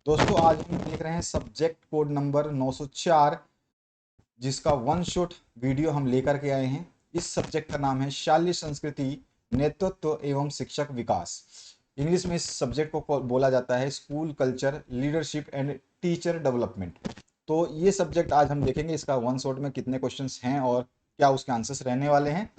दोस्तों आज हम देख रहे हैं सब्जेक्ट कोड नंबर 904, जिसका वन शॉट वीडियो हम लेकर के आए हैं। इस सब्जेक्ट का नाम है शाल्य संस्कृति, नेतृत्व एवं शिक्षक विकास। इंग्लिश में इस सब्जेक्ट को बोला जाता है school culture, leadership and teacher development. तो ये सब्जेक्ट आज हम देखेंगे, इसका वन शॉट में कितने क्वेश्चंस हैं और क्या उसके आंसर्स रहने वाले हैं।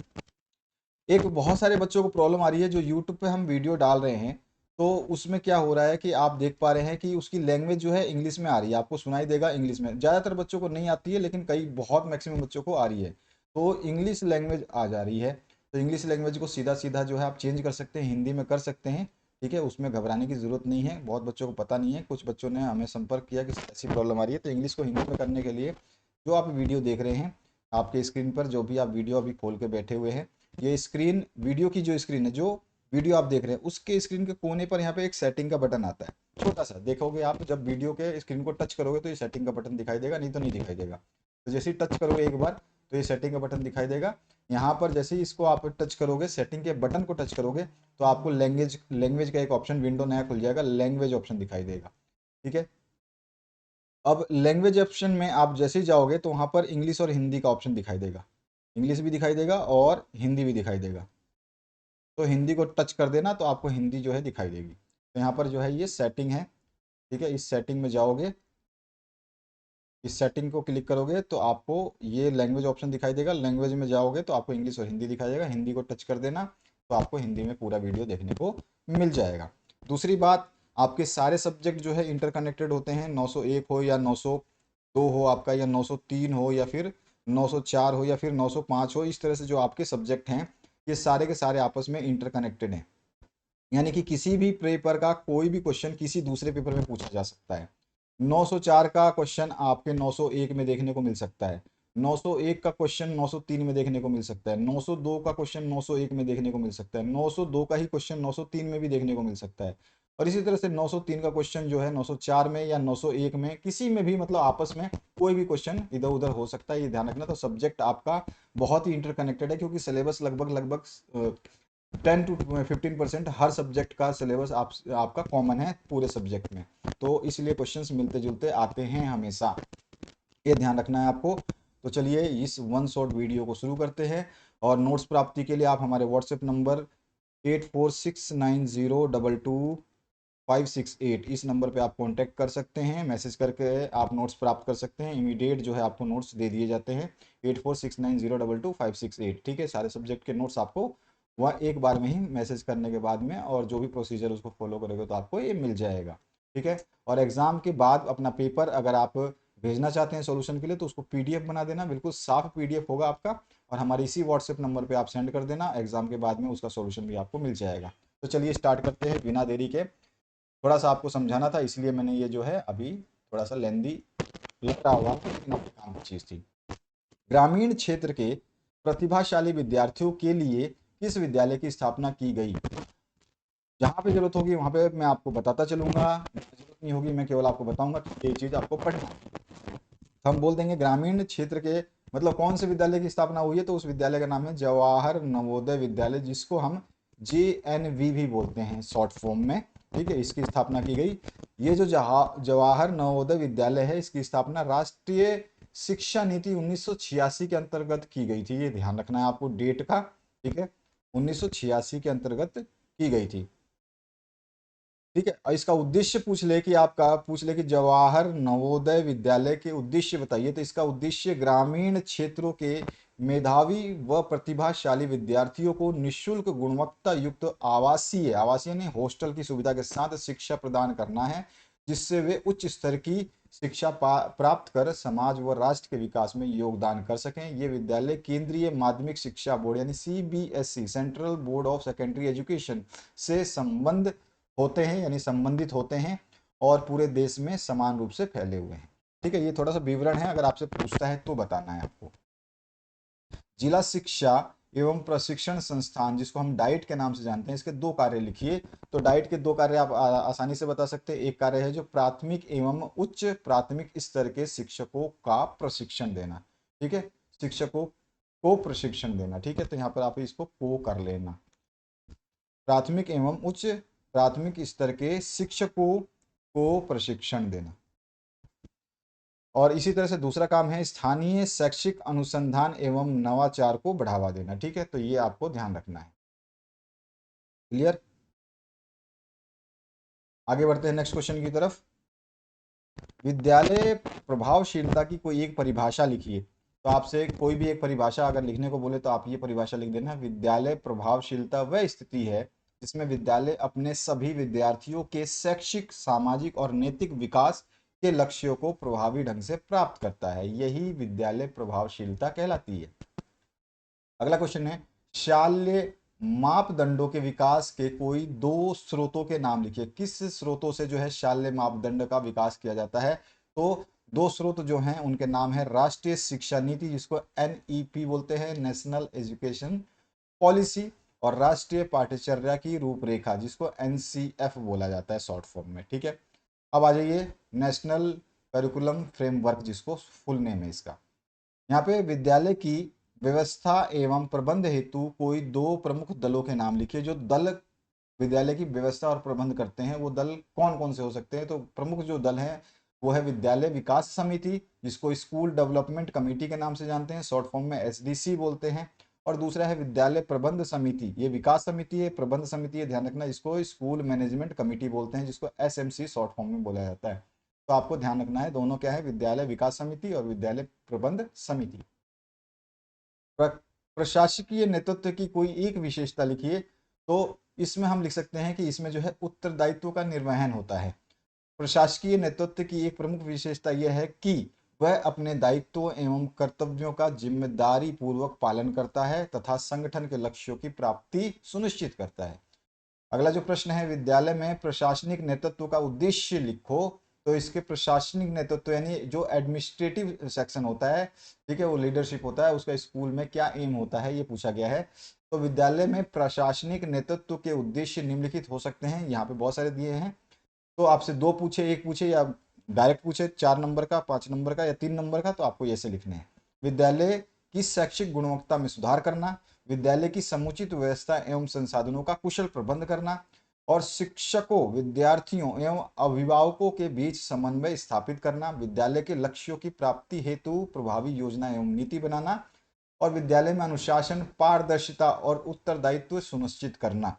एक बहुत सारे बच्चों को प्रॉब्लम आ रही है, जो यूट्यूब पे हम वीडियो डाल रहे हैं तो उसमें क्या हो रहा है कि आप देख पा रहे हैं कि उसकी लैंग्वेज जो है इंग्लिश में आ रही है, आपको सुनाई देगा इंग्लिश में। ज़्यादातर बच्चों को नहीं आती है, लेकिन कई बहुत मैक्सिमम बच्चों को आ रही है। तो इंग्लिश लैंग्वेज आ जा रही है, तो इंग्लिश लैंग्वेज को सीधा सीधा जो है आप चेंज कर सकते हैं, हिंदी में कर सकते हैं। ठीक है, उसमें घबराने की ज़रूरत नहीं है। बहुत बच्चों को पता नहीं है, कुछ बच्चों ने हमें संपर्क किया कि ऐसी प्रॉब्लम आ रही है। तो इंग्लिश को हिंदी में करने के लिए जो आप वीडियो देख रहे हैं, आपके स्क्रीन पर जो भी आप वीडियो अभी खोल के बैठे हुए हैं, ये स्क्रीन वीडियो की जो स्क्रीन है, जो वीडियो आप देख रहे हैं उसके स्क्रीन के कोने पर यहाँ पे एक सेटिंग का बटन आता है, छोटा सा। देखोगे आप जब वीडियो के स्क्रीन को टच करोगे तो ये सेटिंग का बटन दिखाई देगा, नहीं तो नहीं दिखाई देगा। तो जैसे ही टच करोगे एक बार तो ये सेटिंग का बटन दिखाई देगा। यहाँ पर जैसे ही इसको आप टच करोगे, सेटिंग के बटन को टच करोगे, तो आपको लैंग्वेज लैंग्वेज का एक ऑप्शन विंडो नया खुल जाएगा, लैंग्वेज ऑप्शन दिखाई देगा। ठीक है, अब लैंग्वेज ऑप्शन में आप जैसे ही जाओगे तो वहाँ पर इंग्लिश और हिंदी का ऑप्शन दिखाई देगा। इंग्लिश भी दिखाई देगा और हिंदी भी दिखाई देगा। तो हिंदी को टच कर देना तो आपको हिंदी जो है दिखाई देगी। तो यहाँ पर जो है ये सेटिंग है। ठीक है, इस सेटिंग में जाओगे, इस सेटिंग को क्लिक करोगे तो आपको ये लैंग्वेज ऑप्शन दिखाई देगा। लैंग्वेज में जाओगे तो आपको इंग्लिश और हिंदी दिखाई देगा। हिंदी को टच कर देना तो आपको हिंदी में पूरा वीडियो देखने को मिल जाएगा। दूसरी बात, आपके सारे सब्जेक्ट जो है इंटरकनेक्टेड होते हैं। 901 हो या 902 हो आपका, या 903 हो या फिर 904 हो या फिर 905 हो, इस तरह से जो आपके सब्जेक्ट हैं ये सारे के सारे आपस में इंटरकनेक्टेड हैं। यानी कि किसी भी पेपर का कोई भी क्वेश्चन किसी दूसरे पेपर में पूछा जा सकता है। 904 का क्वेश्चन आपके 901 में देखने को मिल सकता है। 901 का क्वेश्चन 903 में देखने को मिल सकता है। 902 का क्वेश्चन 901 में देखने को मिल सकता है। 902 का ही क्वेश्चन 903 में भी देखने को मिल सकता है। और इसी तरह से 903 का क्वेश्चन जो है 904 में या 901 में, किसी में भी, मतलब आपस में कोई भी क्वेश्चन इधर उधर हो सकता है, ये ध्यान रखना। तो सब्जेक्ट आपका बहुत ही इंटरकनेक्टेड है, क्योंकि सिलेबस लगभग लगभग 10 to 15% हर सब्जेक्ट का सिलेबस आपका कॉमन है पूरे सब्जेक्ट में। तो इसलिए क्वेश्चंस मिलते जुलते आते हैं हमेशा, ये ध्यान रखना है आपको। तो चलिए इस वन शॉट वीडियो को शुरू करते हैं। और नोट्स प्राप्ति के लिए आप हमारे व्हाट्सएप नंबर 8469022568, इस नंबर पे आप कांटेक्ट कर सकते हैं। मैसेज करके आप नोट्स प्राप्त कर सकते हैं। इमीडिएट जो है आपको नोट्स दे दिए जाते हैं। 8469022568। ठीक है, सारे सब्जेक्ट के नोट्स आपको वह एक बार में ही मैसेज करने के बाद में, और जो भी प्रोसीजर उसको फॉलो करोगे तो आपको ये मिल जाएगा। ठीक है, और एग्ज़ाम के बाद अपना पेपर अगर आप भेजना चाहते हैं सॉल्यूशन के लिए तो उसको पीडीएफ बना देना, बिल्कुल साफ पीडीएफ होगा आपका, और हमारे इसी व्हाट्सएप नंबर पे आप सेंड कर देना। एग्ज़ाम के बाद में उसका सॉल्यूशन भी आपको मिल जाएगा। तो चलिए स्टार्ट करते हैं बिना देरी के। थोड़ा सा आपको समझाना था, इसलिए मैंने ये जो है अभी थोड़ा सा लेंदी लग रहा होगा, लेकिन अपने काम की चीज़ थी। ग्रामीण क्षेत्र के प्रतिभाशाली विद्यार्थियों के लिए किस विद्यालय की स्थापना की गई? जहाँ पे जरूरत होगी वहाँ पे मैं आपको बताता चलूंगा, जरूरत नहीं होगी मैं केवल आपको बताऊंगा कि ये चीज़ आपको पढ़ना है। हम बोल देंगे ग्रामीण क्षेत्र के, मतलब कौन से विद्यालय की स्थापना हुई है, तो उस विद्यालय का नाम है जवाहर नवोदय विद्यालय, जिसको हम JNV भी बोलते हैं शॉर्ट फॉर्म में। ठीक है, इसकी स्थापना की गई। ये जो जवाहर नवोदय विद्यालय है, इसकी स्थापना राष्ट्रीय शिक्षा नीति 1986 के अंतर्गत की गई थी। ये ध्यान रखना है आपको डेट का। ठीक है, 1986 के अंतर्गत की गई थी। ठीक है, और इसका उद्देश्य पूछ ले कि आपका पूछ ले कि जवाहर नवोदय विद्यालय के उद्देश्य बताइए, तो इसका उद्देश्य ग्रामीण क्षेत्रों के मेधावी व प्रतिभाशाली विद्यार्थियों को निशुल्क गुणवत्ता युक्त आवासीय आवासीय ने हॉस्टल की सुविधा के साथ शिक्षा प्रदान करना है, जिससे वे उच्च स्तर की शिक्षा प्राप्त कर समाज व राष्ट्र के विकास में योगदान कर सकें। ये विद्यालय केंद्रीय माध्यमिक शिक्षा बोर्ड यानी CBSE, central board of secondary education से संबंध होते हैं, यानी संबंधित होते हैं, और पूरे देश में समान रूप से फैले हुए हैं। ठीक है, ये थोड़ा सा विवरण है, अगर आपसे पूछता है तो बताना है आपको। जिला शिक्षा एवं प्रशिक्षण संस्थान, जिसको हम डाइट के नाम से जानते हैं, इसके दो कार्य लिखिए। तो डाइट के दो कार्य आप आसानी से बता सकते हैं। एक कार्य है जो प्राथमिक एवं उच्च प्राथमिक स्तर के शिक्षकों का प्रशिक्षण देना। ठीक है, शिक्षकों को प्रशिक्षण देना। ठीक है, तो यहाँ पर आप इसको को कर लेना। प्राथमिक एवं उच्च प्राथमिक स्तर के शिक्षकों को प्रशिक्षण देना। और इसी तरह से दूसरा काम है स्थानीय शैक्षिक अनुसंधान एवं नवाचार को बढ़ावा देना। ठीक है, तो ये आपको ध्यान रखना है। क्लियर? आगे बढ़ते हैं नेक्स्ट क्वेश्चन की तरफ। विद्यालय प्रभावशीलता की कोई एक परिभाषा लिखिए। तो आपसे कोई भी एक परिभाषा अगर लिखने को बोले तो आप ये परिभाषा लिख देना। विद्यालय प्रभावशीलता वह स्थिति है जिसमें विद्यालय अपने सभी विद्यार्थियों के शैक्षिक, सामाजिक और नैतिक विकास के लक्ष्यों को प्रभावी ढंग से प्राप्त करता है। यही विद्यालय प्रभावशीलता कहलाती है। अगला क्वेश्चन है शाल्य मापदंडों के विकास के कोई दो स्रोतों के नाम लिखिए। किस स्रोतों से जो है शाल्य मापदंड का विकास किया जाता है? तो दो स्रोत जो हैं उनके नाम है राष्ट्रीय शिक्षा नीति, जिसको एनईपी बोलते हैं, नेशनल एजुकेशन पॉलिसी, और राष्ट्रीय पाठ्यचर्या की रूपरेखा, जिसको एनसीएफ बोला जाता है शॉर्ट फॉर्म में। ठीक है, अब आ जाइए नेशनल करिकुलम फ्रेमवर्क, जिसको फुल नेम है इसका। यहाँ पे विद्यालय की व्यवस्था एवं प्रबंध हेतु कोई दो प्रमुख दलों के नाम लिखिए। जो दल विद्यालय की व्यवस्था और प्रबंध करते हैं वो दल कौन कौन से हो सकते हैं? तो प्रमुख जो दल हैं वो है विद्यालय विकास समिति, जिसको स्कूल डेवलपमेंट कमेटी के नाम से जानते हैं, शॉर्ट फॉर्म में एसडीसी बोलते हैं। और दूसरा है विद्यालय प्रबंध समिति। ये विकास समिति है, प्रबंध समिति है, ध्यान रखना, इसको स्कूल मैनेजमेंट कमेटी बोलते हैं, जिसको एसएमसी शॉर्ट फॉर्म में बोला जाता है। तो आपको ध्यान रखना है, दोनों क्या है, विद्यालय विकास समिति और विद्यालय प्रबंध समिति। प्रशासकीय नेतृत्व की कोई एक विशेषता लिखिए। तो इसमें हम लिख सकते हैं कि इसमें जो है उत्तरदायित्व का निर्वहन होता है। प्रशासकीय नेतृत्व की एक प्रमुख विशेषता यह है कि वह अपने दायित्वों एवं कर्तव्यों का जिम्मेदारी पूर्वक पालन करता है तथा संगठन के लक्ष्यों की प्राप्ति सुनिश्चित करता है। अगला जो प्रश्न है, विद्यालय में प्रशासनिक नेतृत्व का उद्देश्य लिखो। तो इसके प्रशासनिक नेतृत्व यानी जो एडमिनिस्ट्रेटिव सेक्शन होता है, ठीक है, वो लीडरशिप होता है, उसका स्कूल में क्या एम होता है ये पूछा गया है। तो विद्यालय में प्रशासनिक नेतृत्व के उद्देश्य निम्नलिखित हो सकते हैं, यहाँ पे बहुत सारे दिए हैं। तो आपसे दो पूछे, एक पूछे, या डायरेक्ट पूछे 4 नंबर का, 5 नंबर का या 3 नंबर का, तो आपको ऐसे लिखने हैं। विद्यालय की शैक्षिक गुणवत्ता में सुधार करना, विद्यालय की समुचित व्यवस्था एवं संसाधनों का कुशल प्रबंध करना, और शिक्षकों, विद्यार्थियों एवं अभिभावकों के बीच समन्वय स्थापित करना, विद्यालय के लक्ष्यों की प्राप्ति हेतु प्रभावी योजना एवं नीति बनाना, और विद्यालय में अनुशासन, पारदर्शिता और उत्तरदायित्व सुनिश्चित करना।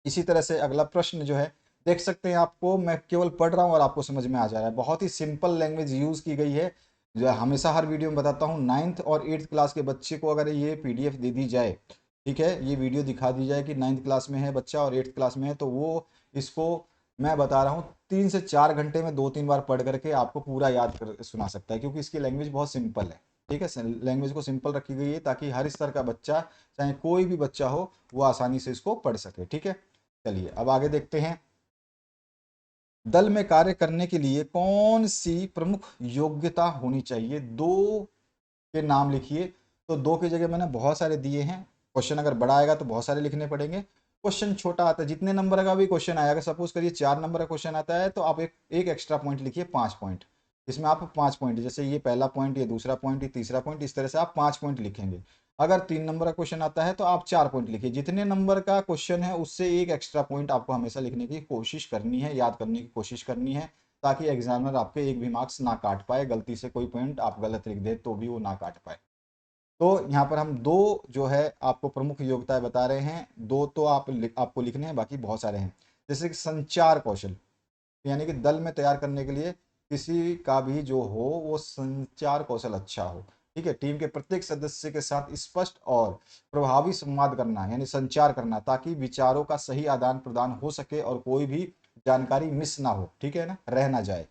इसी तरह से अगला प्रश्न जो है, देख सकते हैं, आपको मैं केवल पढ़ रहा हूँ और आपको समझ में आ जा रहा है। बहुत ही सिंपल लैंग्वेज यूज की गई है। जो हमेशा हर वीडियो में बताता हूँ, 9th और 8th क्लास के बच्चे को अगर ये पीडीएफ दे दी जाए, ठीक है, ये वीडियो दिखा दी जाए कि 9th क्लास में है बच्चा और 8th क्लास में है, तो वो इसको, मैं बता रहा हूँ, 3 से 4 घंटे में 2-3 बार पढ़ करके आपको पूरा याद कर सुना सकता है, क्योंकि इसकी लैंग्वेज बहुत सिंपल है। ठीक है, लैंग्वेज को सिंपल रखी गई है ताकि हर स्तर का बच्चा, चाहे कोई भी बच्चा हो, वो आसानी से इसको पढ़ सके। ठीक है, चलिए अब आगे देखते हैं। दल में कार्य करने के लिए कौन सी प्रमुख योग्यता होनी चाहिए? दो के नाम लिखिए। तो दो की जगह मैंने बहुत सारे दिए हैं। क्वेश्चन अगर बड़ा आएगा तो बहुत सारे लिखने पड़ेंगे। क्वेश्चन छोटा आता है, जितने नंबर का भी क्वेश्चन आएगा, सपोज करिए 4 नंबर का क्वेश्चन आता है, तो आप एक एक एक्स्ट्रा पॉइंट लिखिए, 5 पॉइंट। इसमें आप 5 पॉइंट, जैसे ये पहला पॉइंट, ये दूसरा पॉइंट, ये तीसरा पॉइंट, इस तरह से आप 5 पॉइंट लिखेंगे। अगर 3 नंबर का क्वेश्चन आता है तो आप 4 पॉइंट लिखिए। जितने नंबर का क्वेश्चन है उससे एक एक्स्ट्रा पॉइंट आपको हमेशा लिखने की कोशिश करनी है, याद करने की कोशिश करनी है, ताकि एग्जामिनर आपके एक भी मार्क्स ना काट पाए। गलती से कोई पॉइंट आप गलत लिख दे तो भी वो ना काट पाए। तो यहाँ पर हम दो जो है आपको प्रमुख योग्यताएं बता रहे हैं। दो तो आपको लिखने हैं, बाकी बहुत सारे हैं। जैसे कि संचार कौशल, यानी कि दल में तैयार करने के लिए किसी का भी जो हो वो संचार कौशल अच्छा हो। ठीक है, टीम के प्रत्येक सदस्य के साथ स्पष्ट और प्रभावी संवाद करना, यानी संचार करना, ताकि विचारों का सही आदान प्रदान हो सके और कोई भी जानकारी मिस ना हो, ठीक है ना, रह ना जाए।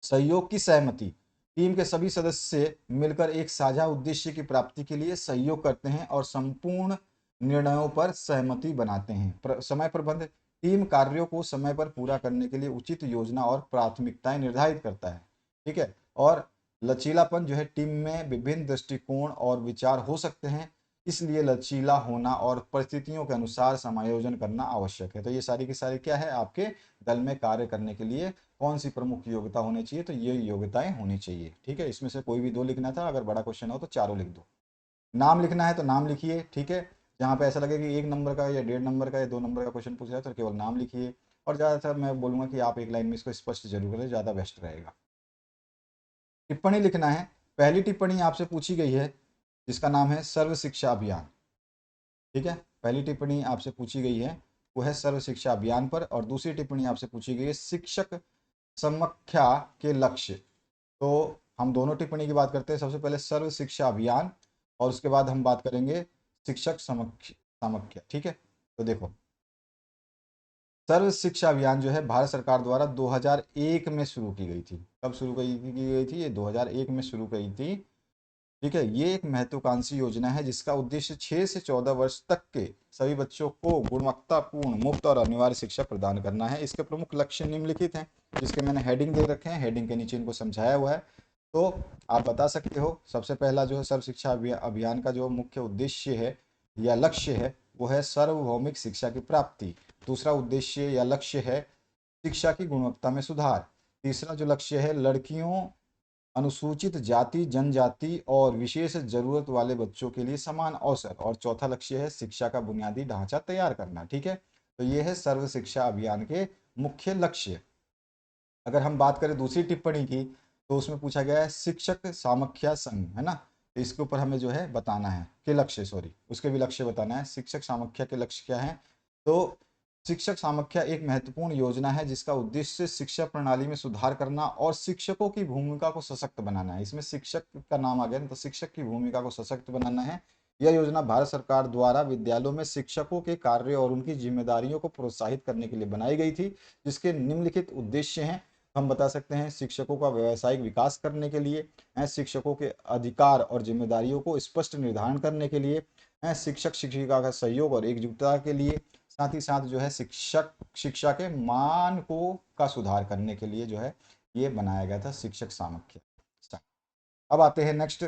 सहयोग की सहमति, टीम के सभी सदस्य मिलकर एक साझा उद्देश्य की प्राप्ति के लिए सहयोग करते हैं और संपूर्ण निर्णयों पर सहमति बनाते हैं। समय प्रबंध, टीम कार्यों को समय पर पूरा करने के लिए उचित योजना और प्राथमिकताएं निर्धारित करता है। ठीक है, और लचीलापन जो है, टीम में विभिन्न दृष्टिकोण और विचार हो सकते हैं, इसलिए लचीला होना और परिस्थितियों के अनुसार समायोजन करना आवश्यक है। तो ये सारी की सारी क्या है, आपके दल में कार्य करने के लिए कौन सी प्रमुख योग्यता होनी चाहिए? तो ये योग्यताएं होनी चाहिए। ठीक है, इसमें से कोई भी दो लिखना था, अगर बड़ा क्वेश्चन हो तो चारों लिख दो। नाम लिखना है तो नाम लिखिए। ठीक है, जहाँ पे ऐसा लगे कि 1 नंबर का या 1.5 नंबर का या 2 नंबर का क्वेश्चन पूछ रहा है तो केवल नाम लिखिए। और ज़्यादातर मैं बोलूँगा कि आप एक लाइन में इसको स्पष्ट जरूर करें, ज़्यादा बेस्ट रहेगा। टिप्पणी लिखना है। पहली टिप्पणी आपसे पूछी गई है जिसका नाम है सर्व शिक्षा अभियान। ठीक है, पहली टिप्पणी आपसे पूछी गई है वो है सर्व शिक्षा अभियान पर, और दूसरी टिप्पणी आपसे पूछी गई है शिक्षक समख्या के लक्ष्य। तो हम दोनों टिप्पणी की बात करते हैं। सबसे पहले सर्व शिक्षा अभियान और उसके बाद हम बात करेंगे शिक्षक समख्या। ठीक है, तो देखो, सर्व शिक्षा अभियान जो है भारत सरकार द्वारा 2001 में शुरू की गई थी। कब शुरू की गई थी? ये 2001 में शुरू की थी। ठीक है, ये एक महत्वाकांक्षी योजना है जिसका उद्देश्य 6 से 14 वर्ष तक के सभी बच्चों को गुणवत्तापूर्ण, मुफ्त और अनिवार्य शिक्षा प्रदान करना है। इसके प्रमुख लक्ष्य निम्नलिखित हैं, जिसके मैंने हेडिंग दे रखे हैं, हेडिंग के नीचे इनको समझाया हुआ है। तो आप बता सकते हो। सबसे पहला जो है सर्व शिक्षा अभियान का जो मुख्य उद्देश्य है या लक्ष्य है वो है सार्वभौमिक शिक्षा की प्राप्ति। दूसरा उद्देश्य या लक्ष्य है शिक्षा की गुणवत्ता में सुधार। तीसरा जो लक्ष्य है लड़कियों, अनुसूचित जाति, जनजाति और विशेष जरूरत वाले बच्चों के लिए समान अवसर। और चौथा लक्ष्य है शिक्षा का बुनियादी ढांचा तैयार करना। ठीक है, तो ये है सर्व शिक्षा अभियान के मुख्य लक्ष्य। अगर हम बात करें दूसरी टिप्पणी की, तो उसमें पूछा गया है शिक्षक सामख्या संघ, है ना। तो इसके ऊपर हमें जो है बताना है कि लक्ष्य, सॉरी, उसके भी लक्ष्य बताना है। शिक्षक सामख्या के लक्ष्य क्या है? तो शिक्षक सामख्या एक महत्वपूर्ण योजना है जिसका उद्देश्य शिक्षा प्रणाली में सुधार करना और शिक्षकों की भूमिका को सशक्त बनाना है। इसमें शिक्षक का नाम आ गया, तो शिक्षक की भूमिका को सशक्त बनाना है। यह योजना भारत सरकार द्वारा विद्यालयों में शिक्षकों के कार्य और उनकी जिम्मेदारियों को प्रोत्साहित करने के लिए बनाई गई थी, जिसके निम्नलिखित उद्देश्य हैं। हम बता सकते हैं शिक्षकों का व्यावसायिक विकास करने के लिए, शिक्षकों के अधिकार और जिम्मेदारियों को स्पष्ट निर्धारण करने के लिए, शिक्षक शिक्षिका का सहयोग और एकजुटता के लिए, साथ ही साथ जो है शिक्षा के मान को का सुधार करने के लिए जो है ये बनाया गया था शिक्षक सामख्या। अब आते हैं नेक्स्ट,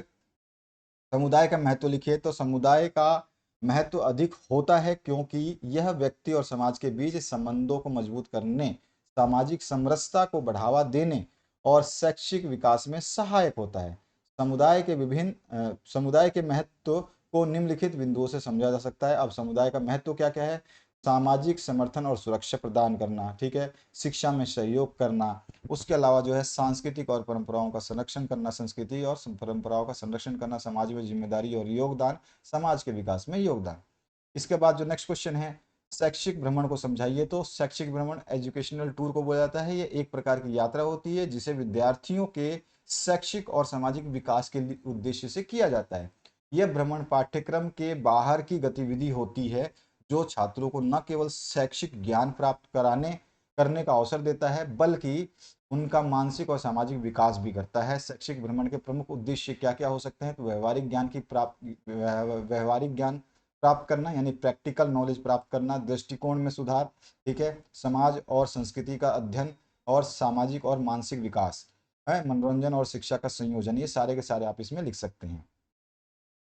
समुदाय का महत्व लिखिए। तो समुदाय का महत्व अधिक होता है क्योंकि यह व्यक्ति और समाज के बीच संबंधों को मजबूत करने, सामाजिक समरसता को बढ़ावा देने और शैक्षिक विकास में सहायक होता है। समुदाय के महत्व को निम्नलिखित बिंदुओं से समझा जा सकता है। अब समुदाय का महत्व क्या क्या है? सामाजिक समर्थन और सुरक्षा प्रदान करना, ठीक है, शिक्षा में सहयोग करना, उसके अलावा जो है सांस्कृतिक और परंपराओं का संरक्षण करना, संस्कृति और परंपराओं का संरक्षण करना, समाज में जिम्मेदारी और योगदान, समाज के विकास में योगदान। इसके बाद जो नेक्स्ट क्वेश्चन है, शैक्षिक भ्रमण को समझाइए। तो शैक्षिक भ्रमण एजुकेशनल टूर को बोला जाता है। ये एक प्रकार की यात्रा होती है जिसे विद्यार्थियों के शैक्षिक और सामाजिक विकास के उद्देश्य से किया जाता है। यह भ्रमण पाठ्यक्रम के बाहर की गतिविधि होती है जो छात्रों को न केवल शैक्षिक ज्ञान प्राप्त करने का अवसर देता है बल्कि उनका मानसिक और सामाजिक विकास भी करता है। शैक्षिक भ्रमण के प्रमुख उद्देश्य क्या क्या हो सकते हैं? तो व्यवहारिक ज्ञान प्राप्त करना यानी प्रैक्टिकल नॉलेज प्राप्त करना, दृष्टिकोण में सुधार, ठीक है, समाज और संस्कृति का अध्ययन और सामाजिक और मानसिक विकास है, मनोरंजन और शिक्षा का संयोजन, ये सारे के सारे आप इसमें लिख सकते हैं।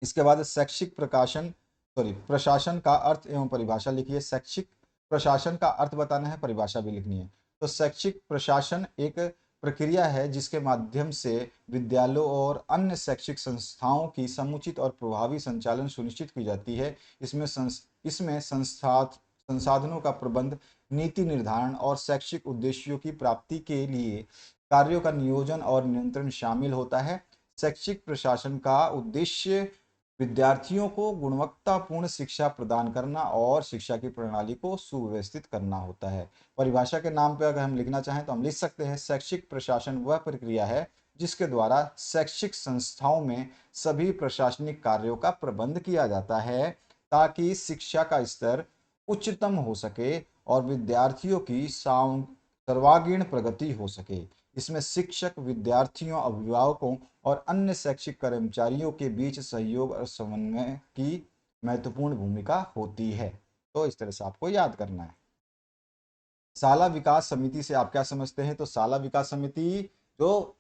इसके बाद शैक्षिक प्रशासन का अर्थ एवं परिभाषा लिखिए। शैक्षिक प्रशासन का अर्थ बताना है, परिभाषा भी लिखनी है। तो शैक्षिक प्रशासन एक प्रक्रिया है जिसके माध्यम से विद्यालयों और अन्य शैक्षिक संस्थाओं की समुचित और प्रभावी संचालन सुनिश्चित की जाती है। इसमें संसाधनों का प्रबंध, नीति निर्धारण और शैक्षिक उद्देश्यों की प्राप्ति के लिए कार्यों का नियोजन और नियंत्रण शामिल होता है। शैक्षिक प्रशासन का उद्देश्य विद्यार्थियों को गुणवत्तापूर्ण शिक्षा प्रदान करना और शिक्षा की प्रणाली को सुव्यवस्थित करना होता है। परिभाषा के नाम पर अगर हम लिखना चाहें तो हम लिख सकते हैं शैक्षिक प्रशासन वह प्रक्रिया है जिसके द्वारा शैक्षिक संस्थाओं में सभी प्रशासनिक कार्यों का प्रबंध किया जाता है ताकि शिक्षा का स्तर उच्चतम हो सके और विद्यार्थियों की सर्वांगीण प्रगति हो सके। इसमें शिक्षक, विद्यार्थियों, अभिभावकों और अन्य शैक्षिक कर्मचारियों के बीच सहयोग और समन्वय की महत्वपूर्ण भूमिका होती है। तो इस तरह से आपको याद करना है। शाला विकास समिति से आप क्या समझते हैं? तो शाला विकास समिति जो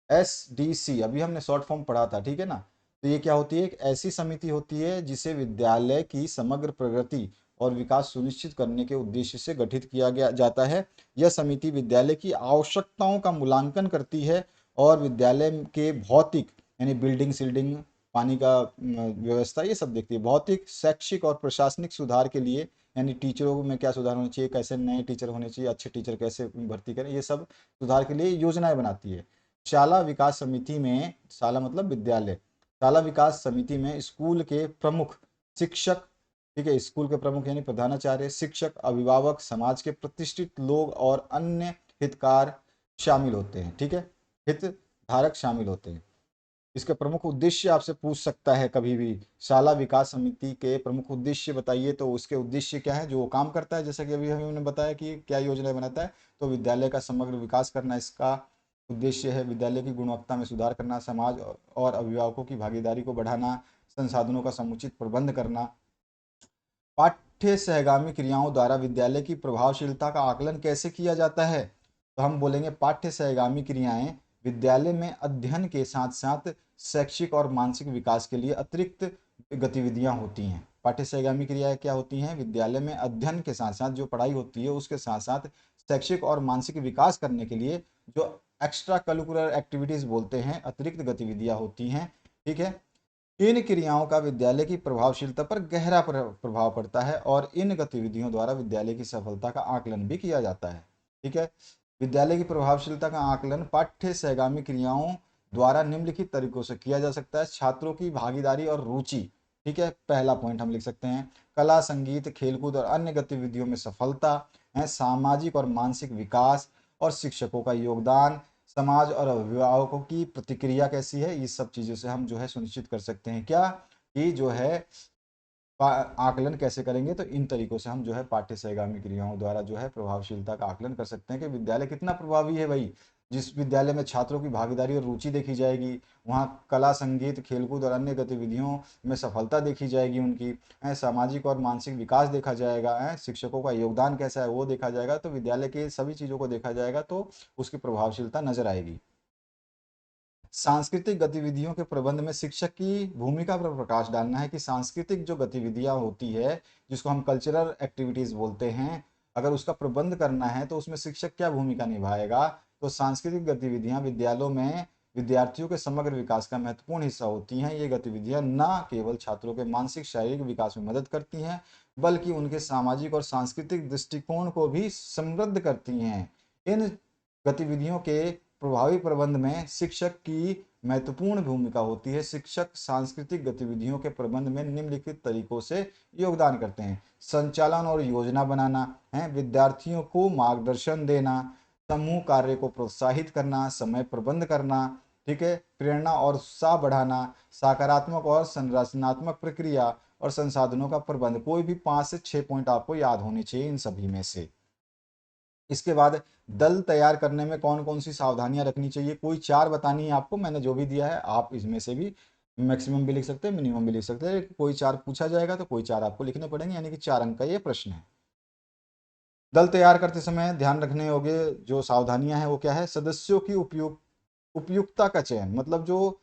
SDC, अभी हमने शॉर्ट फॉर्म पढ़ा था, ठीक है ना। तो ये क्या होती है? एक ऐसी समिति होती है जिसे विद्यालय की समग्र प्रगति और विकास सुनिश्चित करने के उद्देश्य से गठित किया गया जाता है। यह समिति विद्यालय की आवश्यकताओं का मूल्यांकन करती है और विद्यालय के भौतिक यानी बिल्डिंग सिल्डिंग, पानी का व्यवस्था, ये सब देखती है। भौतिक, शैक्षिक और प्रशासनिक सुधार के लिए यानी टीचरों में क्या सुधार होना चाहिए, कैसे नए टीचर होने चाहिए, अच्छे टीचर कैसे भर्ती करें, ये सब सुधार के लिए योजनाएं बनाती है। शाला विकास समिति में, शाला मतलब विद्यालय, शाला विकास समिति में स्कूल के प्रमुख शिक्षक, ठीक है, स्कूल के प्रमुख यानी प्रधानाचार्य, शिक्षक, अभिभावक, समाज के प्रतिष्ठित लोग और अन्य हितकार शामिल होते हैं, ठीक है, हितधारक शामिल होते हैं। इसके प्रमुख उद्देश्य आपसे पूछ सकता है कभी भी, शाला विकास समिति के प्रमुख उद्देश्य बताइए, तो उसके उद्देश्य क्या है जो वो काम करता है, जैसा कि अभी हमने बताया कि क्या योजना बनाता है, तो विद्यालय का समग्र विकास करना इसका उद्देश्य है। विद्यालय की गुणवत्ता में सुधार करना, समाज और अभिभावकों की भागीदारी को बढ़ाना, संसाधनों का समुचित प्रबंध करना। पाठ्य सहगामी क्रियाओं द्वारा विद्यालय की प्रभावशीलता का आकलन कैसे किया जाता है, तो हम बोलेंगे पाठ्य सहगामी क्रियाएं विद्यालय में अध्ययन के साथ साथ शैक्षिक और मानसिक विकास के लिए अतिरिक्त गतिविधियां होती हैं। पाठ्य सहगामी क्रियाएं क्या होती हैं, विद्यालय में अध्ययन के साथ साथ जो पढ़ाई होती है उसके साथ साथ शैक्षिक और मानसिक विकास करने के लिए जो एक्स्ट्रा करिकुलर एक्टिविटीज बोलते हैं, अतिरिक्त गतिविधियां होती हैं, ठीक है। इन क्रियाओं का विद्यालय की प्रभावशीलता पर गहरा प्रभाव पड़ता है और इन गतिविधियों द्वारा विद्यालय की सफलता का आकलन भी किया जाता है, ठीक है। विद्यालय की प्रभावशीलता का आकलन पाठ्य सहगामी क्रियाओं द्वारा निम्नलिखित तरीकों से किया जा सकता है। छात्रों की भागीदारी और रुचि, ठीक है, पहला पॉइंट हम लिख सकते हैं। कला, संगीत, खेलकूद और अन्य गतिविधियों में सफलता है। सामाजिक और मानसिक विकास और शिक्षकों का योगदान, समाज और अभिभावकों की प्रतिक्रिया कैसी है, इस सब चीज़ों से हम जो है सुनिश्चित कर सकते हैं क्या, कि जो है आकलन कैसे करेंगे, तो इन तरीकों से हम जो है पाठ्य सहगामी क्रियाओं द्वारा जो है प्रभावशीलता का आकलन कर सकते हैं कि विद्यालय कितना प्रभावी है भाई। जिस विद्यालय में छात्रों की भागीदारी और रुचि देखी जाएगी, वहाँ कला, संगीत, खेलकूद और अन्य गतिविधियों में सफलता देखी जाएगी उनकी, सामाजिक और मानसिक विकास देखा जाएगा, शिक्षकों का योगदान कैसा है वो देखा जाएगा, तो विद्यालय के सभी चीज़ों को देखा जाएगा तो उसकी प्रभावशीलता नजर आएगी। सांस्कृतिक गतिविधियों के प्रबंध में शिक्षक की भूमिका पर प्रकाश डालना है कि सांस्कृतिक जो गतिविधियां होती है, जिसको हम कल्चरल एक्टिविटीज बोलते हैं, अगर उसका प्रबंध करना है तो उसमें शिक्षक क्या भूमिका निभाएगा, तो सांस्कृतिक गतिविधियां विद्यालयों में विद्यार्थियों के समग्र विकास का महत्वपूर्ण हिस्सा होती हैं। ये गतिविधियां न केवल छात्रों के मानसिक शारीरिक विकास में मदद करती हैं, बल्कि उनके सामाजिक और सांस्कृतिक दृष्टिकोण को भी समृद्ध करती हैं। इन गतिविधियों के प्रभावी प्रबंध में शिक्षक की महत्वपूर्ण भूमिका होती है। शिक्षक सांस्कृतिक गतिविधियों के प्रबंध में निम्नलिखित तरीकों से योगदान करते हैं। संचालन और योजना बनाना है, विद्यार्थियों को मार्गदर्शन देना, समूह कार्य को प्रोत्साहित करना, समय प्रबंध करना, ठीक है, प्रेरणा और उत्साह बढ़ाना, सकारात्मक और संरचनात्मक प्रक्रिया और संसाधनों का प्रबंध। कोई भी 5 से 6 पॉइंट आपको याद होने चाहिए इन सभी में से। इसके बाद दल तैयार करने में कौन कौन सी सावधानियां रखनी चाहिए, कोई 4 बतानी है आपको, मैंने जो भी दिया है आप इसमें से भी मैक्सिमम भी लिख सकते हैं, मिनिमम भी लिख सकते हैं, कोई 4 पूछा जाएगा तो कोई 4 आपको लिखने पड़ेंगे, यानी कि 4 अंक का ये प्रश्न है। दल तैयार करते समय ध्यान रखने होंगे जो सावधानियां हैं वो क्या है, सदस्यों की उपयुक्तता का चयन, मतलब जो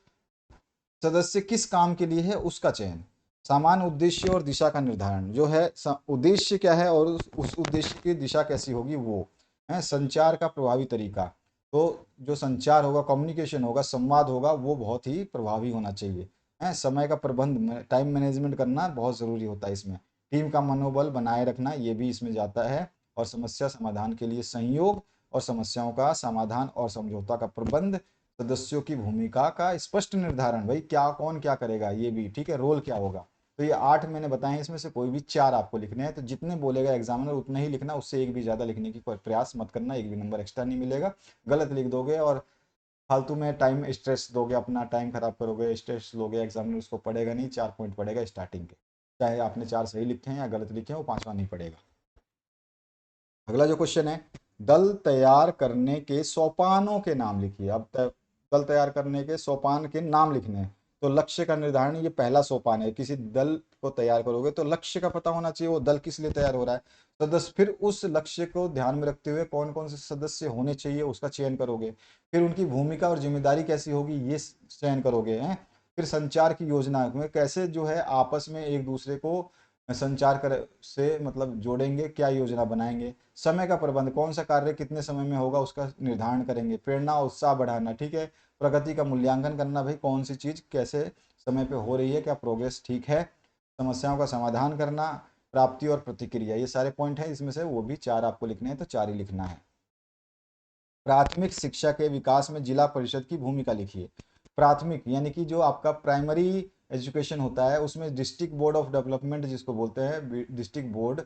सदस्य किस काम के लिए है उसका चयन, सामान्य उद्देश्य और दिशा का निर्धारण, जो है उद्देश्य क्या है और उस उद्देश्य की दिशा कैसी होगी वो है। संचार का प्रभावी तरीका, तो जो संचार होगा, कम्युनिकेशन होगा, संवाद होगा, वो बहुत ही प्रभावी होना चाहिए, है। समय का प्रबंध, टाइम मैनेजमेंट करना बहुत ज़रूरी होता है इसमें। टीम का मनोबल बनाए रखना, ये भी इसमें जाता है। और समस्या समाधान के लिए सहयोग और समस्याओं का समाधान और समझौता का प्रबंध, सदस्यों की भूमिका का स्पष्ट निर्धारण, भाई क्या कौन क्या करेगा ये भी, ठीक है, रोल क्या होगा। तो ये 8 मैंने बताए, इसमें से कोई भी 4 आपको लिखने हैं, तो जितने बोलेगा एग्जामिनर उतना ही लिखना, उससे एक भी ज़्यादा लिखने की कोई प्रयास मत करना, एक भी नंबर एक्स्ट्रा नहीं मिलेगा। गलत लिख दोगे और फालतू में टाइम स्ट्रेस दोगे, अपना टाइम खराब करोगे, स्ट्रेस लोगे, एग्जामिनर उसको पढ़ेगा नहीं, 4 पॉइंट पड़ेगा स्टार्टिंग के, चाहे आपने 4 सही लिखे हैं या गलत लिखे हैं, वो 5वां नहीं पड़ेगा। अगला जो क्वेश्चन है, दल तैयार करने के सोपानों के नाम लिखिए। अब दल तैयार करने के सोपान के नाम लिखने हैं। तो लक्ष्य का निर्धारण, ये पहला सोपान है। किसी दल को तैयार करोगे तो लक्ष्य का पता होना चाहिए, वो दल किस लिए तैयार हो रहा है। सदस्य, फिर उस लक्ष्य को ध्यान में रखते हुए कौन कौन से सदस्य होने चाहिए उसका चयन करोगे। फिर उनकी भूमिका और जिम्मेदारी कैसी होगी ये चयन करोगे, हैं। फिर संचार की योजना में कैसे जो है आपस में एक दूसरे को संचार कर से मतलब जोड़ेंगे, क्या योजना बनाएंगे। समय का प्रबंध, कौन सा कार्य कितने समय में होगा उसका निर्धारण करेंगे। प्रेरणा और उत्साह बढ़ाना, ठीक है। प्रगति का मूल्यांकन करना, भाई कौन सी चीज़ कैसे समय पे हो रही है, क्या प्रोग्रेस ठीक है। समस्याओं का समाधान करना, प्राप्ति और प्रतिक्रिया, ये सारे पॉइंट हैं, इसमें से वो भी 4 आपको लिखने हैं, तो 4 ही लिखना है। प्राथमिक शिक्षा के विकास में जिला परिषद की भूमिका लिखिए। प्राथमिक यानी कि जो आपका प्राइमरी एजुकेशन होता है, उसमें डिस्ट्रिक्ट बोर्ड ऑफ डेवलपमेंट जिसको बोलते हैं, डिस्ट्रिक्ट बोर्ड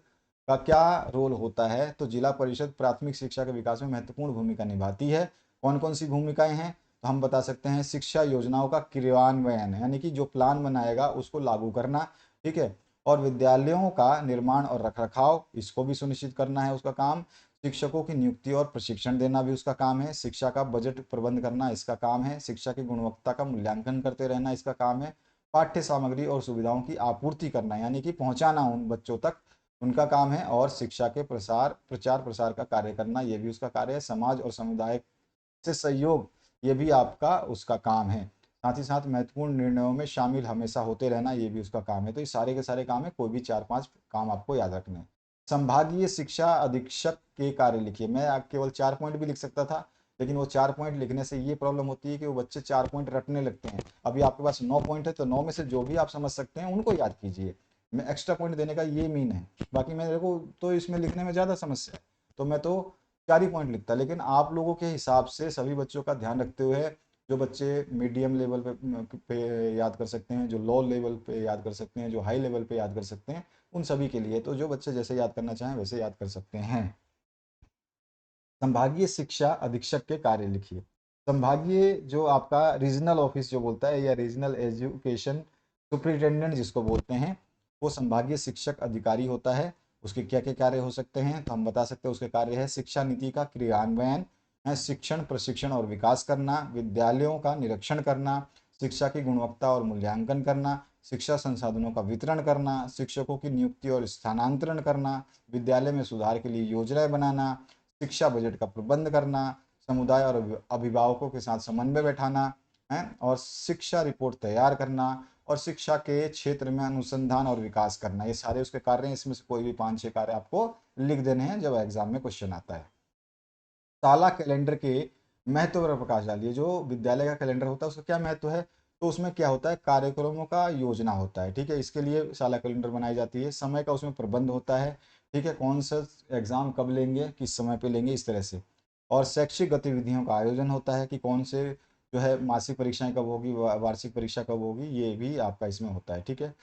का क्या रोल होता है, तो जिला परिषद प्राथमिक शिक्षा के विकास में महत्वपूर्ण भूमिका निभाती है। कौन कौन सी भूमिकाएं हैं, तो हम बता सकते हैं, शिक्षा योजनाओं का क्रियान्वयन, यानी कि जो प्लान बनाएगा उसको लागू करना, ठीक है, और विद्यालयों का निर्माण और रखरखाव, इसको भी सुनिश्चित करना है उसका काम। शिक्षकों की नियुक्ति और प्रशिक्षण देना भी उसका काम है। शिक्षा का बजट प्रबंध करना इसका काम है। शिक्षा की गुणवत्ता का मूल्यांकन करते रहना इसका काम है। पाठ्य सामग्री और सुविधाओं की आपूर्ति करना यानी कि पहुंचाना उन बच्चों तक, उनका काम है। और शिक्षा के प्रचार प्रसार का कार्य करना, ये भी उसका कार्य है। समाज और समुदाय से सहयोग, ये भी आपका उसका काम है। साथ ही साथ महत्वपूर्ण निर्णयों में शामिल हमेशा होते रहना, ये भी उसका काम है। तो ये सारे के सारे काम है, कोई भी 4-5 काम आपको याद रखने हैं। संभागीय शिक्षा अधीक्षक के कार्य लिखिए। मैं केवल 4 पॉइंट भी लिख सकता था, लेकिन वो 4 पॉइंट लिखने से ये प्रॉब्लम होती है कि वो बच्चे 4 पॉइंट रटने लगते हैं। अभी आपके पास 9 पॉइंट है, तो 9 में से जो भी आप समझ सकते हैं उनको याद कीजिए। मैं एक्स्ट्रा पॉइंट देने का ये मीन है, बाकी मेरे को तो इसमें लिखने में ज़्यादा समस्या है, तो मैं तो 4 ही पॉइंट लिखता। लेकिन आप लोगों के हिसाब से सभी बच्चों का ध्यान रखते हुए, जो बच्चे मीडियम लेवल पे याद कर सकते हैं, जो लो लेवल पे याद कर सकते हैं, जो हाई लेवल पे याद कर सकते हैं, उन सभी के लिए, तो जो बच्चे जैसे याद करना चाहें वैसे याद कर सकते हैं। संभागीय शिक्षा अधीक्षक के कार्य लिखिए। संभागीय जो आपका रीजनल ऑफिस जो बोलता है, या रीजनल एजुकेशन सुपरिटेंडेंट जिसको बोलते हैं, वो संभागीय शिक्षक अधिकारी होता है। उसके क्या क्या कार्य हो सकते हैं, तो हम बता सकते हैं उसके कार्य है शिक्षा नीति का क्रियान्वयन है, शिक्षण प्रशिक्षण और विकास करना, विद्यालयों का निरीक्षण करना, शिक्षा की गुणवत्ता और मूल्यांकन करना, शिक्षा संसाधनों का वितरण करना, शिक्षकों की नियुक्ति और स्थानांतरण करना, विद्यालय में सुधार के लिए योजनाएं बनाना, शिक्षा बजट का प्रबंध करना, समुदाय और अभिभावकों के साथ समन्वय बैठाना है, और शिक्षा रिपोर्ट तैयार करना, और शिक्षा के क्षेत्र में अनुसंधान और विकास करना। ये सारे उसके कार्य हैं। इसमें से कोई भी 5-6 कार्य आपको लिख देने हैं जब एग्जाम में क्वेश्चन आता है। साला कैलेंडर के महत्व पर प्रकाश डालिए। जो विद्यालय का कैलेंडर होता है उसका क्या महत्व है, तो उसमें क्या होता है, कार्यक्रमों का योजना होता है, ठीक है, इसके लिए साला कैलेंडर बनाई जाती है। समय का उसमें प्रबंध होता है, ठीक है, कौन सा एग्जाम कब लेंगे, किस समय पे लेंगे, इस तरह से। और शैक्षिक गतिविधियों का आयोजन होता है कि कौन से जो है मासिक परीक्षाएं कब होगी, वार्षिक परीक्षा कब होगी, ये भी आपका इसमें होता है, ठीक है।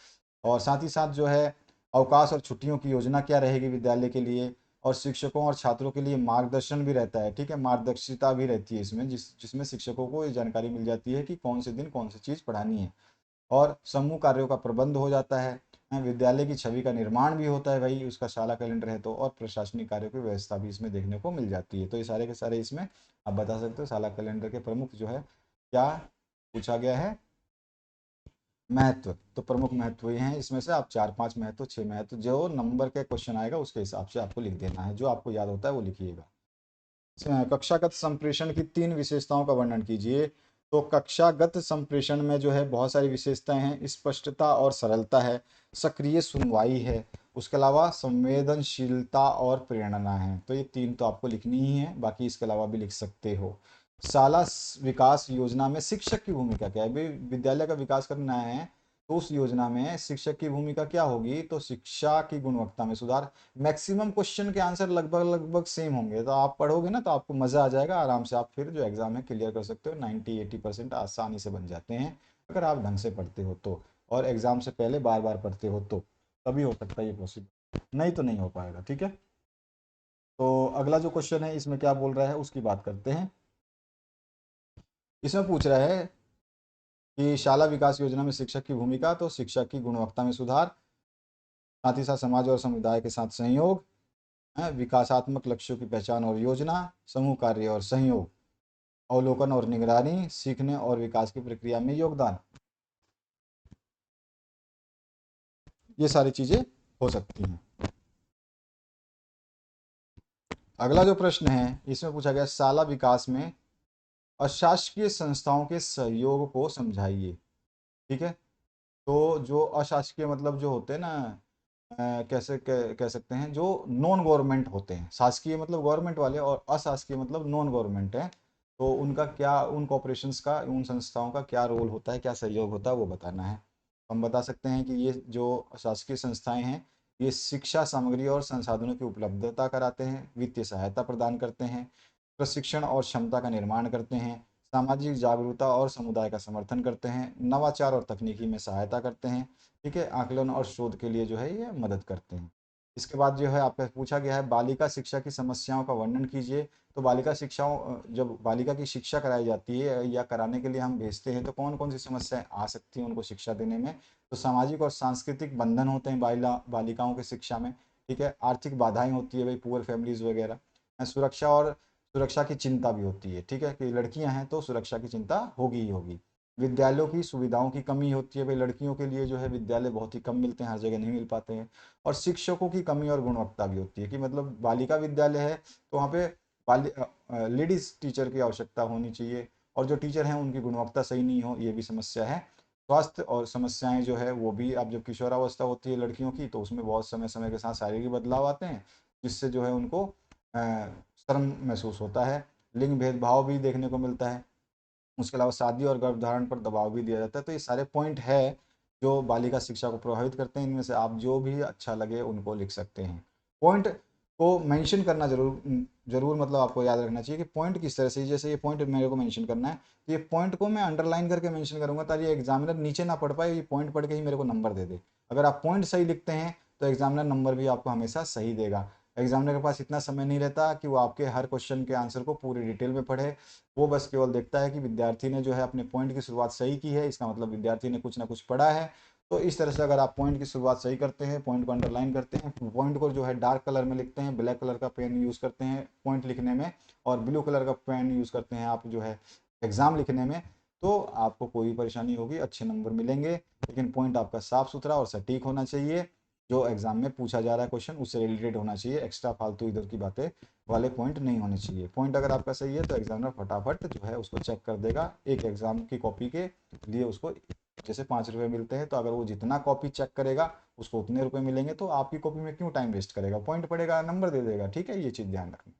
और साथ ही साथ जो है अवकाश और छुट्टियों की योजना क्या रहेगी विद्यालय के लिए, और शिक्षकों और छात्रों के लिए मार्गदर्शन भी रहता है, ठीक है, मार्गदर्शिता भी रहती है इसमें, जिसमें शिक्षकों को ये जानकारी मिल जाती है कि कौन से दिन कौन सी चीज़ पढ़ानी है। और समूह कार्यों का प्रबंध हो जाता है। विद्यालय की छवि का निर्माण भी होता है भाई, उसका शाला कैलेंडर है तो। और प्रशासनिक कार्यों की व्यवस्था भी इसमें देखने को मिल जाती है। तो ये सारे के सारे इसमें आप बता सकते हो शाला कैलेंडर के प्रमुख जो है क्या पूछा गया है, महत्व। तो प्रमुख महत्व ये हैं, इसमें से आप 4-5 महत्व, 6 महत्व, जो नंबर के क्वेश्चन आएगा उसके हिसाब से आपको लिख देना है। जो आपको याद होता है वो लिखिएगा। कक्षागत संप्रेषण की 3 विशेषताओं का वर्णन कीजिए। तो कक्षागत संप्रेषण में जो है बहुत सारी विशेषताएं हैं। स्पष्टता और सरलता है, सक्रिय सुनवाई है, उसके अलावा संवेदनशीलता और प्रेरणा है। तो ये 3 तो आपको लिखनी ही है, बाकी इसके अलावा भी लिख सकते हो। शाला विकास योजना में शिक्षक की भूमिका क्या है, भाई विद्यालय का विकास करना है, तो उस योजना में शिक्षक की भूमिका क्या होगी, तो शिक्षा की गुणवत्ता में सुधार। मैक्सिमम क्वेश्चन के आंसर लगभग लगभग सेम होंगे, तो आप पढ़ोगे ना तो आपको मजा आ जाएगा, आराम से आप फिर जो एग्जाम है क्लियर कर सकते हो। 90-80% आसानी से बन जाते हैं अगर आप ढंग से पढ़ते हो तो, और एग्जाम से पहले बार बार पढ़ते हो तो, तभी हो सकता है ये पॉसिबल, नहीं तो नहीं हो पाएगा, ठीक है। तो अगला जो क्वेश्चन है इसमें क्या बोल रहा है उसकी बात करते हैं। इसमें पूछ रहा है कि शाला विकास योजना में शिक्षक की भूमिका, तो शिक्षक की गुणवत्ता में सुधार, साथ ही साथ समाज और समुदाय के साथ सहयोग है, विकासात्मक लक्ष्यों की पहचान और योजना, समूह कार्य और सहयोग, अवलोकन और निगरानी, सीखने और विकास की प्रक्रिया में योगदान, ये सारी चीजें हो सकती हैं। अगला जो प्रश्न है इसमें पूछा गया शाला विकास में अशासकीय संस्थाओं के सहयोग को समझाइए, ठीक है। तो जो अशासकीय मतलब जो होते हैं ना, कैसे कह सकते हैं, जो नॉन गवर्नमेंट होते हैं। शासकीय मतलब गवर्नमेंट वाले, और अशासकीय मतलब नॉन गवर्नमेंट है। तो उनका क्या, उन कॉरपोरेशंस का, उन संस्थाओं का क्या रोल होता है, क्या सहयोग होता है, वो बताना है। हम बता सकते हैं कि ये जो शासकीय संस्थाएं हैं, ये शिक्षा सामग्री और संसाधनों की उपलब्धता कराते हैं, वित्तीय सहायता प्रदान करते हैं, प्रशिक्षण और क्षमता का निर्माण करते हैं, सामाजिक जागरूकता और समुदाय का समर्थन करते हैं, नवाचार और तकनीकी में सहायता करते हैं, ठीक है, आकलन और शोध के लिए जो है ये मदद करते हैं। इसके बाद जो है आपका पूछा गया है बालिका शिक्षा की समस्याओं का वर्णन कीजिए। तो बालिका शिक्षाओं जब बालिका की शिक्षा कराई जाती है या कराने के लिए हम भेजते हैं तो कौन कौन सी समस्याएं आ सकती हैं उनको शिक्षा देने में। तो सामाजिक और सांस्कृतिक बंधन होते हैं बालिकाओं की शिक्षा में, ठीक है, आर्थिक बाधाएं होती है भाई, पुअर फैमिलीज वगैरह, सुरक्षा और सुरक्षा की चिंता भी होती है, ठीक है, कि लड़कियां हैं तो सुरक्षा की चिंता होगी ही होगी। विद्यालयों की सुविधाओं की कमी होती है भाई, लड़कियों के लिए जो है विद्यालय बहुत ही कम मिलते हैं, हर जगह नहीं मिल पाते हैं। और शिक्षकों की कमी और गुणवत्ता भी होती है कि मतलब बालिका विद्यालय है तो वहाँ पे लेडीज टीचर की आवश्यकता होनी चाहिए, और जो टीचर हैं उनकी गुणवत्ता सही नहीं हो, ये भी समस्या है। स्वास्थ्य और समस्याएं जो है वो भी, अब जब किशोरावस्था होती है लड़कियों की तो उसमें बहुत समय समय के साथ शारीरिक बदलाव आते हैं, जिससे जो है उनको शर्म महसूस होता है। लिंग भेदभाव भी देखने को मिलता है। उसके अलावा शादी और गर्भधारण पर दबाव भी दिया जाता है। तो ये सारे पॉइंट है जो बालिका शिक्षा को प्रभावित करते हैं। इनमें से आप जो भी अच्छा लगे उनको लिख सकते हैं। पॉइंट को मेंशन करना जरूर जरूर मतलब आपको याद रखना चाहिए कि पॉइंट किस तरह से, जैसे ये पॉइंट मेरे को मेंशन करना है तो ये पॉइंट को मैं अंडरलाइन करके मेंशन करूंगा ताकि एग्जामिनर नीचे ना पढ़ पाए, ये पॉइंट पढ़ के ही मेरे को नंबर दे दे। अगर आप पॉइंट सही लिखते हैं तो एग्जामिनर नंबर भी आपको हमेशा सही देगा। एग्जामिनर के पास इतना समय नहीं रहता कि वो आपके हर क्वेश्चन के आंसर को पूरी डिटेल में पढ़े। वो बस केवल देखता है कि विद्यार्थी ने जो है अपने पॉइंट की शुरुआत सही की है, इसका मतलब विद्यार्थी ने कुछ ना कुछ पढ़ा है। तो इस तरह से अगर आप पॉइंट की शुरुआत सही करते हैं, पॉइंट को अंडरलाइन करते हैं, पॉइंट को जो है डार्क कलर में लिखते हैं, ब्लैक कलर का पेन यूज़ करते हैं पॉइंट लिखने में, और ब्लू कलर का पेन यूज़ करते हैं आप जो है एग्ज़ाम लिखने में, तो आपको कोई परेशानी होगी, अच्छे नंबर मिलेंगे। लेकिन पॉइंट आपका साफ सुथरा और सटीक होना चाहिए, जो एग्जाम में पूछा जा रहा है क्वेश्चन उससे रिलेटेड होना चाहिए, एक्स्ट्रा फालतू इधर की बातें वाले पॉइंट नहीं होने चाहिए। पॉइंट अगर आपका सही है तो एग्जामिनर फटाफट जो है उसको चेक कर देगा। एक एग्जाम की कॉपी के लिए उसको जैसे 5 रुपये मिलते हैं, तो अगर वो जितना कॉपी चेक करेगा उसको उतने रुपए मिलेंगे, तो आपकी कॉपी में क्यों टाइम वेस्ट करेगा, पॉइंट पड़ेगा नंबर दे देगा, ठीक है, ये चीज़ ध्यान रखना।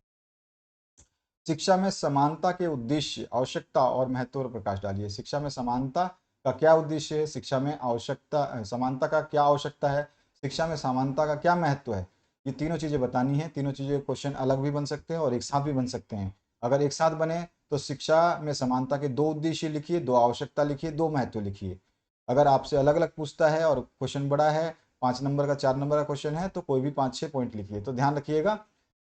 शिक्षा में समानता के उद्देश्य, आवश्यकता और महत्व पर प्रकाश डालिए। शिक्षा में समानता का क्या उद्देश्य है, शिक्षा में आवश्यकता समानता का क्या आवश्यकता है, शिक्षा में समानता का क्या महत्व है, ये तीनों चीज़ें बतानी है। तीनों चीज़ें क्वेश्चन अलग भी बन सकते हैं और एक साथ भी बन सकते हैं। अगर एक साथ बने तो शिक्षा में समानता के 2 उद्देश्य लिखिए, 2 आवश्यकता लिखिए, 2 महत्व लिखिए। अगर आपसे अलग अलग पूछता है और क्वेश्चन बड़ा है, 5 नंबर का 4 नंबर का क्वेश्चन है, तो कोई भी 5-6 पॉइंट लिखिए, तो ध्यान रखिएगा।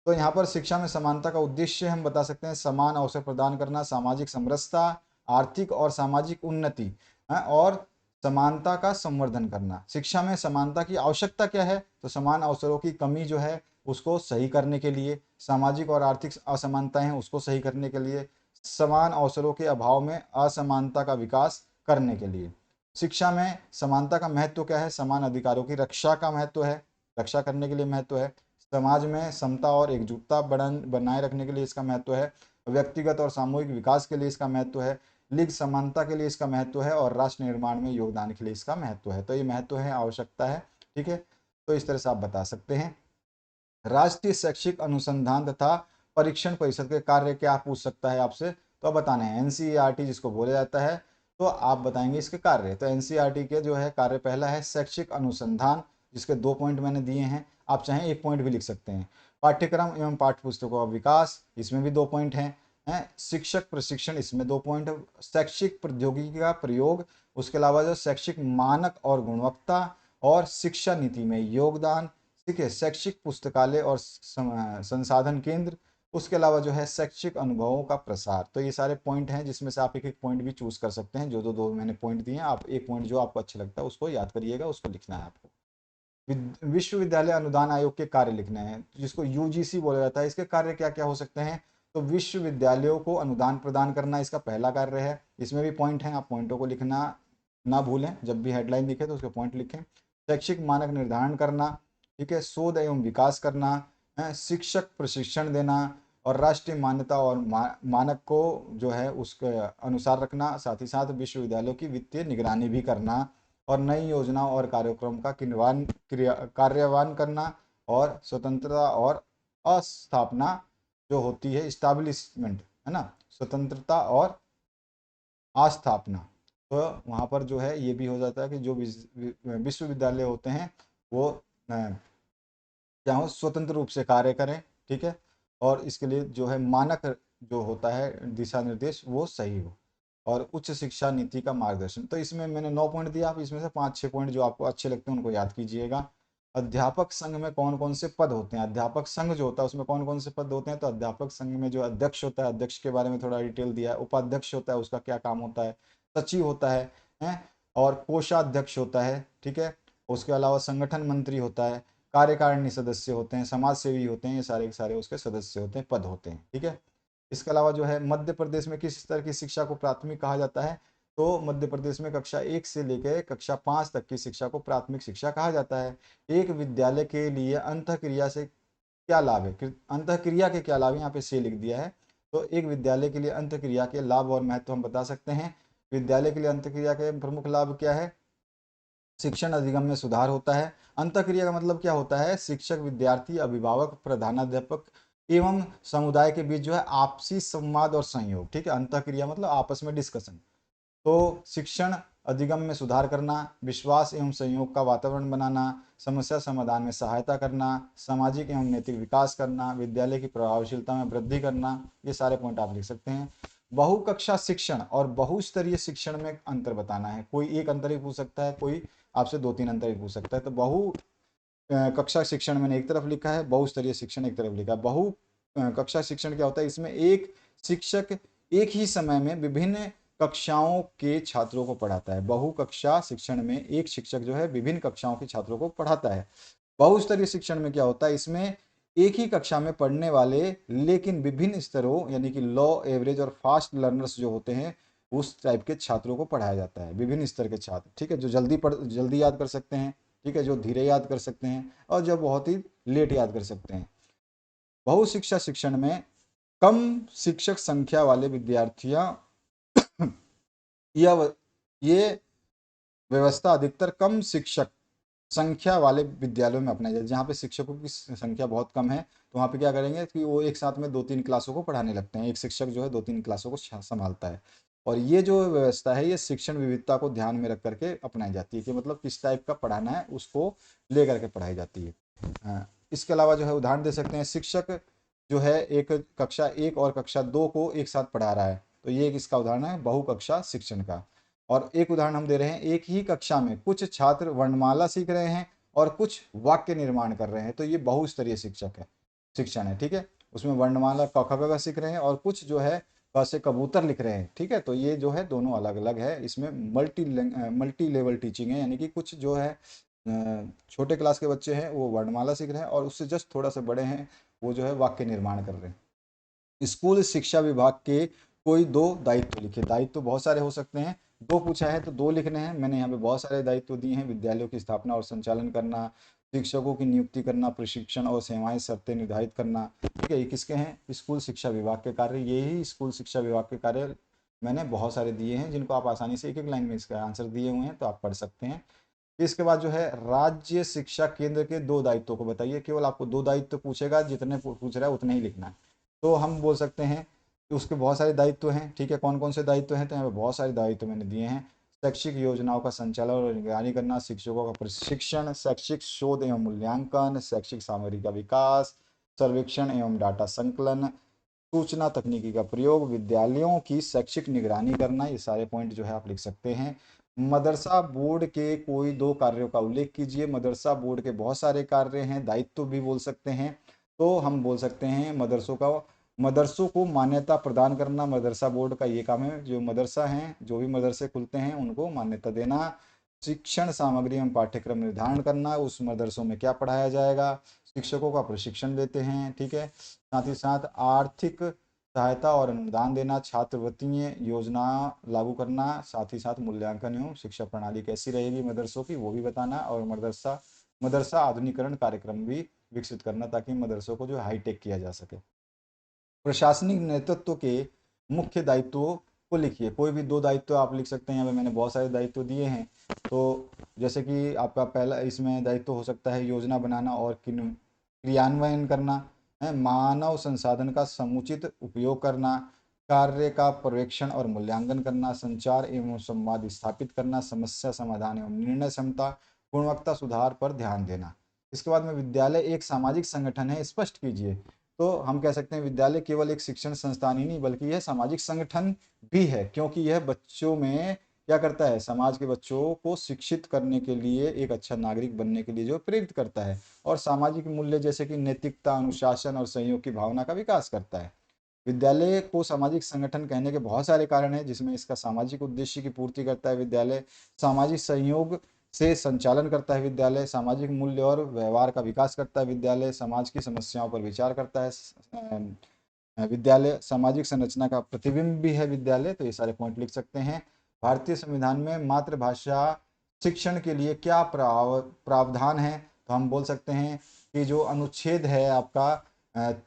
तो यहाँ पर शिक्षा में समानता का उद्देश्य हम बता सकते हैं समान अवसर प्रदान करना, सामाजिक समरसता, आर्थिक और सामाजिक उन्नति, और समानता का संवर्धन करना। शिक्षा में समानता की आवश्यकता क्या है, तो समान अवसरों की कमी जो है उसको सही करने के लिए, सामाजिक और आर्थिक असमानताएं हैं उसको सही करने के लिए, समान अवसरों के अभाव में असमानता का विकास करने के लिए। शिक्षा में समानता का महत्व क्या है, समान अधिकारों की रक्षा का महत्व है, रक्षा करने के लिए महत्व है। समाज में समता और एकजुटता बनाए रखने के लिए इसका महत्व है। व्यक्तिगत और सामूहिक विकास के लिए इसका महत्व है। लिंग समानता के लिए इसका महत्व है, और राष्ट्र निर्माण में योगदान के लिए इसका महत्व है। तो ये महत्व है, आवश्यकता है, ठीक है। तो इस तरह से आप बता सकते हैं। राष्ट्रीय शैक्षिक अनुसंधान तथा परीक्षण परिषद के कार्य क्या पूछ सकता है आपसे, तो बताना है। एनसीईआरटी जिसको बोला जाता है, तो आप बताएंगे इसके कार्य। तो एनसीईआरटी के जो है कार्य, पहला है शैक्षिक अनुसंधान, जिसके 2 पॉइंट मैंने दिए हैं, आप चाहें 1 पॉइंट भी लिख सकते हैं। पाठ्यक्रम एवं पाठ्य पुस्तकों का विकास, इसमें भी 2 पॉइंट हैं। शिक्षक प्रशिक्षण, इसमें 2 पॉइंट। शैक्षिक प्रौद्योगिकी का प्रयोग, उसके अलावा जो शैक्षिक मानक और गुणवत्ता, और शिक्षा नीति में योगदान, ठीक है, शैक्षिक पुस्तकालय और संसाधन केंद्र, उसके अलावा जो है शैक्षिक अनुभवों का प्रसार। तो ये सारे पॉइंट हैं जिसमें से आप एक एक पॉइंट भी चूज कर सकते हैं। जो दो दो मैंने पॉइंट दिए हैं, आप एक पॉइंट जो आपको अच्छा लगता है उसको याद करिएगा, उसको लिखना है आपको। विश्वविद्यालय अनुदान आयोग के कार्य लिखने हैं, जिसको यूजीसी बोला जाता है। इसके कार्य क्या क्या हो सकते हैं, तो विश्वविद्यालयों को अनुदान प्रदान करना इसका पहला कार्य है। इसमें भी पॉइंट हैं, आप पॉइंटों को लिखना ना भूलें, जब भी हेडलाइन लिखे तो उसके पॉइंट लिखें। शैक्षिक मानक निर्धारण करना, ठीक है, शोध एवं विकास करना, शिक्षक प्रशिक्षण देना, और राष्ट्रीय मान्यता और मानक को जो है उसके अनुसार रखना, साथ ही साथ विश्वविद्यालयों की वित्तीय निगरानी भी करना, और नई योजनाओं और कार्यक्रम का कार्यान्वयन करना, और स्वतंत्रता और अस्थापना जो होती है, इस्टाब्लिशमेंट, है ना, स्वतंत्रता और आस्थापना। तो वहाँ पर जो है ये भी हो जाता है कि जो विश्वविद्यालय होते हैं वो क्या हो, स्वतंत्र रूप से कार्य करें, ठीक है, और इसके लिए जो है मानक जो होता है दिशा निर्देश वो सही हो, और उच्च शिक्षा नीति का मार्गदर्शन। तो इसमें मैंने 9 पॉइंट दिया, आप इसमें से 5-6 पॉइंट जो आपको अच्छे लगते हैं उनको याद कीजिएगा। अध्यापक संघ में कौन कौन से पद होते हैं, अध्यापक संघ जो होता है उसमें कौन कौन से पद होते हैं, तो अध्यापक संघ में जो अध्यक्ष होता है, अध्यक्ष के बारे में थोड़ा डिटेल दिया है, उपाध्यक्ष होता है उसका क्या काम होता है, सचिव होता है, और कोषाध्यक्ष होता है, ठीक है, उसके अलावा संगठन मंत्री होता है, कार्यकारिणी सदस्य होते हैं, समाज सेवी होते हैं, ये सारे के सारे उसके सदस्य होते हैं, पद होते हैं, ठीक है। इसके अलावा जो है मध्य प्रदेश में किस स्तर की शिक्षा को प्राथमिक कहा जाता है, तो मध्य प्रदेश में कक्षा 1 से लेकर कक्षा 5 तक की शिक्षा को प्राथमिक शिक्षा कहा जाता है। एक विद्यालय के लिए अंतःक्रिया से क्या लाभ है, अंतःक्रिया के क्या लाभ है, यहाँ पे से लिख दिया है। तो एक विद्यालय के लिए अंतःक्रिया के लाभ और महत्व हम बता सकते हैं। विद्यालय के लिए अंतःक्रिया के प्रमुख लाभ क्या है, शिक्षण अधिगम में सुधार होता है। अंतःक्रिया का मतलब क्या होता है, शिक्षक, विद्यार्थी, अभिभावक, प्रधानाध्यापक एवं समुदाय के बीच जो है आपसी संवाद और सहयोग, ठीक है। अंतःक्रिया मतलब आपस में डिस्कशन। तो शिक्षण अधिगम में सुधार करना, विश्वास एवं सहयोग का वातावरण बनाना, समस्या समाधान में सहायता करना, सामाजिक एवं नैतिक विकास करना, विद्यालय की प्रभावशीलता में वृद्धि करना, ये सारे पॉइंट आप लिख सकते हैं। बहुकक्षा शिक्षण और बहुस्तरीय शिक्षण में अंतर बताना है, कोई एक अंतर ही पूछ सकता है, कोई आपसे 2-3 अंतर ही पूछ सकता है। तो बहु कक्षा शिक्षण मैंने एक तरफ लिखा है, बहुस्तरीय शिक्षण एक तरफ लिखा है। बहु कक्षा शिक्षण क्या होता है, इसमें एक शिक्षक एक ही समय में विभिन्न कक्षाओं के छात्रों को पढ़ाता है। बहु कक्षा शिक्षण में एक शिक्षक जो है विभिन्न कक्षाओं के छात्रों को पढ़ाता है। बहुस्तरीय शिक्षण में क्या होता है, इसमें एक ही कक्षा में पढ़ने वाले लेकिन विभिन्न स्तरों यानी कि लो, एवरेज और फास्ट लर्नर्स जो होते हैं उस टाइप के छात्रों को पढ़ाया जाता है, विभिन्न स्तर के छात्र, ठीक है, जो जल्दी याद कर सकते हैं, ठीक है, जो धीरे याद कर सकते हैं, और जो बहुत ही लेट याद कर सकते हैं। बहुशिक्षा शिक्षण में कम शिक्षक संख्या वाले विद्यार्थियां यह ये व्यवस्था अधिकतर कम शिक्षक संख्या वाले विद्यालयों में अपनाई जाती है। जहाँ पे शिक्षकों की संख्या बहुत कम है तो वहाँ पे क्या करेंगे कि वो एक साथ में 2-3 क्लासों को पढ़ाने लगते हैं, एक शिक्षक जो है 2-3 क्लासों को संभालता है। और ये जो व्यवस्था है ये शिक्षण विविधता को ध्यान में रख करके अपनाई जाती है, कि मतलब किस टाइप का पढ़ाना है उसको ले करके पढ़ाई जाती है। इसके अलावा जो है उदाहरण दे सकते हैं, शिक्षक जो है एक कक्षा 1 और कक्षा 2 को एक साथ पढ़ा रहा है, तो ये एक इसका उदाहरण है बहुकक्षा शिक्षण का। और एक उदाहरण हम दे रहे हैं, एक ही कक्षा में कुछ छात्र वर्णमाला सीख रहे हैं और कुछ वाक्य निर्माण कर रहे हैं, तो ये बहुस्तरीय शिक्षण है, ठीक है। उसमें वर्णमाला क ख ग घ सीख रहे हैं और कुछ जो है क से कबूतर लिख रहे हैं, ठीक है। तो ये जो है दोनों अलग अलग है, इसमें मल्टी लेवल टीचिंग है, यानी कि कुछ जो है छोटे क्लास के बच्चे हैं वो वर्णमाला सीख रहे हैं और उससे जस्ट थोड़ा सा बड़े हैं वो जो है वाक्य निर्माण कर रहे हैं। स्कूल शिक्षा विभाग के कोई 2 दायित्व लिखे, दायित्व तो बहुत सारे हो सकते हैं, 2 पूछा है तो 2 लिखने हैं। मैंने यहाँ पे बहुत सारे दायित्व दिए हैं, विद्यालयों की स्थापना और संचालन करना, शिक्षकों की नियुक्ति करना, प्रशिक्षण और सेवाएं शर्तें निर्धारित करना, ठीक है। ये किसके हैं, स्कूल शिक्षा विभाग के कार्य। यही स्कूल शिक्षा विभाग के कार्य मैंने बहुत सारे दिए हैं जिनको आप आसानी से एक एक लाइन में इसका आंसर दिए हुए हैं तो आप पढ़ सकते हैं। इसके बाद जो है राज्य शिक्षा केंद्र के 2 दायित्वों को बताइए, केवल आपको 2 दायित्व पूछेगा, जितने पूछ रहा है उतने ही लिखना है। तो हम बोल सकते हैं कि उसके बहुत सारे दायित्व हैं, ठीक है। कौन कौन से दायित्व हैं, तो यहाँ पे बहुत सारे दायित्व मैंने दिए हैं। शैक्षिक योजनाओं का संचालन और निगरानी करना, शिक्षकों का प्रशिक्षण, शैक्षिक शोध एवं मूल्यांकन, शैक्षिक सामग्री का विकास, सर्वेक्षण एवं डाटा संकलन, सूचना तकनीकी का प्रयोग, विद्यालयों की शैक्षिक निगरानी करना, ये सारे पॉइंट जो है आप लिख सकते हैं। मदरसा बोर्ड के कोई 2 कार्यों का उल्लेख कीजिए। मदरसा बोर्ड के बहुत सारे कार्य हैं, दायित्व भी बोल सकते हैं। तो हम बोल सकते हैं मदरसों को मान्यता प्रदान करना मदरसा बोर्ड का ये काम है। जो मदरसा हैं, जो भी मदरसे खुलते हैं उनको मान्यता देना। शिक्षण सामग्री एवं पाठ्यक्रम निर्धारण करना, उस मदरसों में क्या पढ़ाया जाएगा, शिक्षकों का प्रशिक्षण देते हैं, ठीक है। साथ ही साथ आर्थिक सहायता और अनुदान देना, छात्रवृत्ति योजना लागू करना, साथ ही साथ मूल्यांकन एवं शिक्षा प्रणाली कैसी रहेगी मदरसों की वो भी बताना, और मदरसा मदरसा आधुनिकरण कार्यक्रम भी विकसित करना ताकि मदरसों को जो हाईटेक किया जा सके। प्रशासनिक नेतृत्व के मुख्य दायित्वों को लिखिए, कोई भी 2 दायित्व आप लिख सकते हैं, यहाँ पे मैंने बहुत सारे दायित्व दिए हैं। तो जैसे कि आपका पहला इसमें दायित्व हो सकता है योजना बनाना और क्रियान्वयन करना है, मानव संसाधन का समुचित उपयोग करना, कार्य का पर्यवेक्षण और मूल्यांकन करना, संचार एवं संवाद स्थापित करना, समस्या समाधान एवं निर्णय क्षमता, गुणवत्ता सुधार पर ध्यान देना। इसके बाद में विद्यालय एक सामाजिक संगठन है, स्पष्ट कीजिए। तो हम कह सकते हैं विद्यालय केवल एक शिक्षण संस्थान ही नहीं बल्कि यह सामाजिक संगठन भी है, क्योंकि यह बच्चों में क्या करता है, समाज के बच्चों को शिक्षित करने के लिए, एक अच्छा नागरिक बनने के लिए जो प्रेरित करता है, और सामाजिक मूल्य जैसे कि नैतिकता, अनुशासन और सहयोग की भावना का विकास करता है। विद्यालय को सामाजिक संगठन कहने के बहुत सारे कारण हैं, जिसमें इसका सामाजिक उद्देश्य की पूर्ति करता है विद्यालय, सामाजिक सहयोग से संचालन करता है विद्यालय, सामाजिक मूल्य और व्यवहार का विकास करता है विद्यालय, समाज की समस्याओं पर विचार करता है विद्यालय, सामाजिक संरचना का प्रतिबिंब भी है विद्यालय। तो ये सारे पॉइंट लिख सकते हैं। भारतीय संविधान में मातृभाषा शिक्षण के लिए क्या प्रावधान है, तो हम बोल सकते हैं कि जो अनुच्छेद है आपका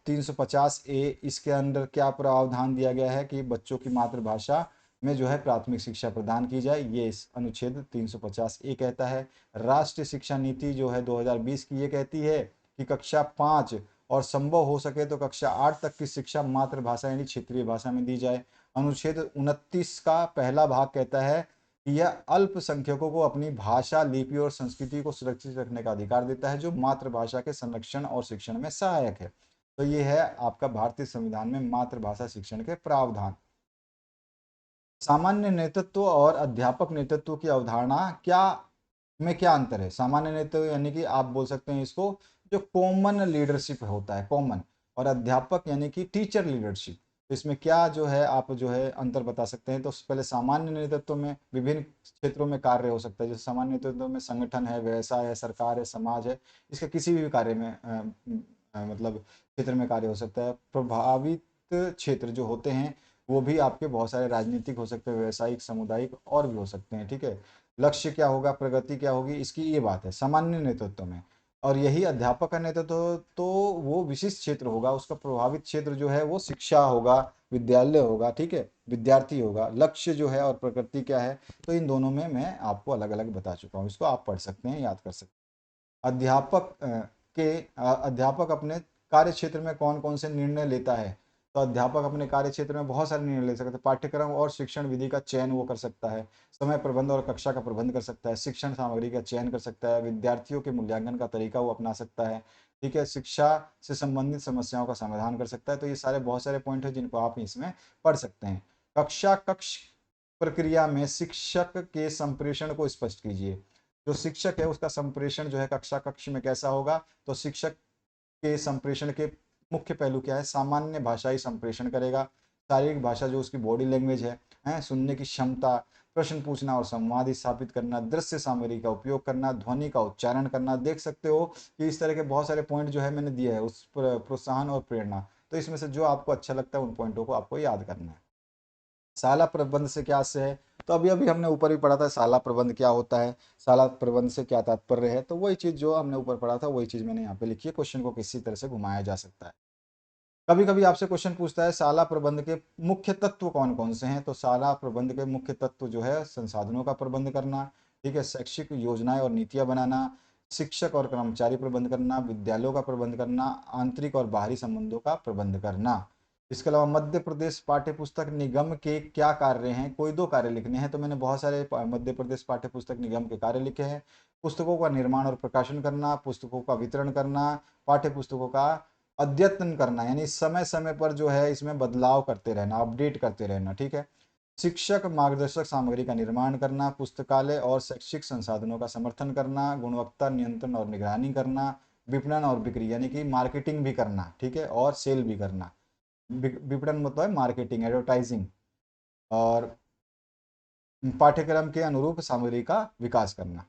350A, इसके अंदर क्या प्रावधान दिया गया है कि बच्चों की मातृभाषा में जो है प्राथमिक शिक्षा प्रदान की जाए, ये इस अनुच्छेद 350A कहता है। राष्ट्रीय शिक्षा नीति जो है 2020 की, ये कहती है कि कक्षा 5 और संभव हो सके तो कक्षा 8 तक की शिक्षा मातृभाषा यानी क्षेत्रीय भाषा में दी जाए। अनुच्छेद 29 का पहला भाग कहता है कि यह अल्पसंख्यकों को अपनी भाषा, लिपि और संस्कृति को सुरक्षित रखने का अधिकार देता है, जो मातृभाषा के संरक्षण और शिक्षण में सहायक है। तो ये है आपका भारतीय संविधान में मातृभाषा शिक्षण के प्रावधान। सामान्य नेतृत्व और अध्यापक नेतृत्व की अवधारणा क्या अंतर है। सामान्य नेतृत्व यानी कि आप बोल सकते हैं इसको जो कॉमन लीडरशिप होता है, कॉमन, और अध्यापक यानी कि टीचर लीडरशिप। तो इसमें क्या जो है आप जो है अंतर बता सकते हैं। तो पहले सामान्य नेतृत्व में विभिन्न क्षेत्रों में कार्य हो सकता है, जैसे सामान्य नेतृत्व में संगठन है, व्यवसाय है, सरकार है, समाज है, इसके किसी भी कार्य में मतलब क्षेत्र में कार्य हो सकता है। प्रभावित क्षेत्र जो होते हैं वो भी आपके बहुत सारे राजनीतिक हो सकते हैं, व्यवसायिक, सामुदायिक और भी हो सकते हैं, ठीक है। लक्ष्य क्या होगा, प्रगति क्या होगी, इसकी ये बात है सामान्य नेतृत्व में। और यही अध्यापक का नेतृत्व तो वो विशिष्ट क्षेत्र होगा, उसका प्रभावित क्षेत्र जो है वो शिक्षा होगा, विद्यालय होगा, ठीक है, विद्यार्थी होगा। लक्ष्य जो है और प्रकृति क्या है, तो इन दोनों में मैं आपको अलग अलग बता चुका हूँ, इसको आप पढ़ सकते हैं, याद कर सकते हैं। अध्यापक अपने कार्य क्षेत्र में कौन कौन से निर्णय लेता है। तो अध्यापक अपने कार्य क्षेत्र में बहुत सारे निर्णय ले सकते हैं। पाठ्यक्रम और शिक्षण विधि का चयन वो कर सकता है, समय प्रबंध और कक्षा का प्रबंध कर सकता है, शिक्षण सामग्री का चयन कर सकता है, विद्यार्थियों के मूल्यांकन का तरीका वो अपना सकता है, ठीक है, शिक्षा से संबंधित समस्याओं का समाधान कर सकता है। तो ये सारे बहुत सारे पॉइंट है जिनको आप इसमें पढ़ सकते हैं। कक्ष प्रक्रिया में शिक्षक के संप्रेषण को स्पष्ट कीजिए। जो शिक्षक है उसका संप्रेषण जो है कक्षा कक्ष में कैसा होगा। तो शिक्षक के संप्रेषण के मुख्य पहलू क्या है, सामान्य भाषाई संप्रेषण करेगा, शारीरिक भाषा जो उसकी बॉडी लैंग्वेज है, सुनने की क्षमता, प्रश्न पूछना और संवाद स्थापित करना, दृश्य सामग्री का उपयोग करना, ध्वनि का उच्चारण करना। देख सकते हो कि इस तरह के बहुत सारे पॉइंट जो है मैंने दिए है, उस पर प्रोत्साहन और प्रेरणा। तो इसमें से जो आपको अच्छा लगता है उन पॉइंटों को आपको याद करना है। शाला प्रबंध से क्या से है, तो अभी अभी हमने ऊपर भी पढ़ा था शाला प्रबंध क्या होता है, शाला प्रबंध से क्या तात्पर्य है। तो वही चीज़ जो हमने ऊपर पढ़ा था वही चीज़ मैंने यहाँ पे लिखी है। क्वेश्चन को किसी तरह से घुमाया जा सकता है। कभी कभी आपसे क्वेश्चन पूछता है शाला प्रबंध के मुख्य तत्व कौन कौन से हैं। तो शाला प्रबंध के मुख्य तत्व जो है संसाधनों का प्रबंध करना, ठीक है, शैक्षिक योजनाएं और नीतियां बनाना, शिक्षक और कर्मचारी प्रबंध करना, विद्यालयों का प्रबंध करना, आंतरिक और बाहरी संबंधों का प्रबंध करना। इसके अलावा मध्य प्रदेश पाठ्य पुस्तक निगम के क्या कार्य हैं, कोई दो कार्य लिखने हैं। तो मैंने बहुत सारे मध्य प्रदेश पाठ्य पुस्तक निगम के कार्य लिखे हैं। पुस्तकों का निर्माण और प्रकाशन करना, पुस्तकों का वितरण करना, पाठ्य पुस्तकों का अद्यतन करना यानी समय समय पर जो है इसमें बदलाव करते रहना, अपडेट करते रहना, ठीक है। शिक्षक मार्गदर्शक सामग्री का निर्माण करना, पुस्तकालय और शैक्षिक संसाधनों का समर्थन करना, गुणवत्ता नियंत्रण और निगरानी करना, विपणन और बिक्री यानी कि मार्केटिंग भी करना, ठीक है, और सेल भी करना। विपणन मतलब है मार्केटिंग, एडवर्टाइजिंग, और पाठ्यक्रम के अनुरूप सामग्री का विकास करना।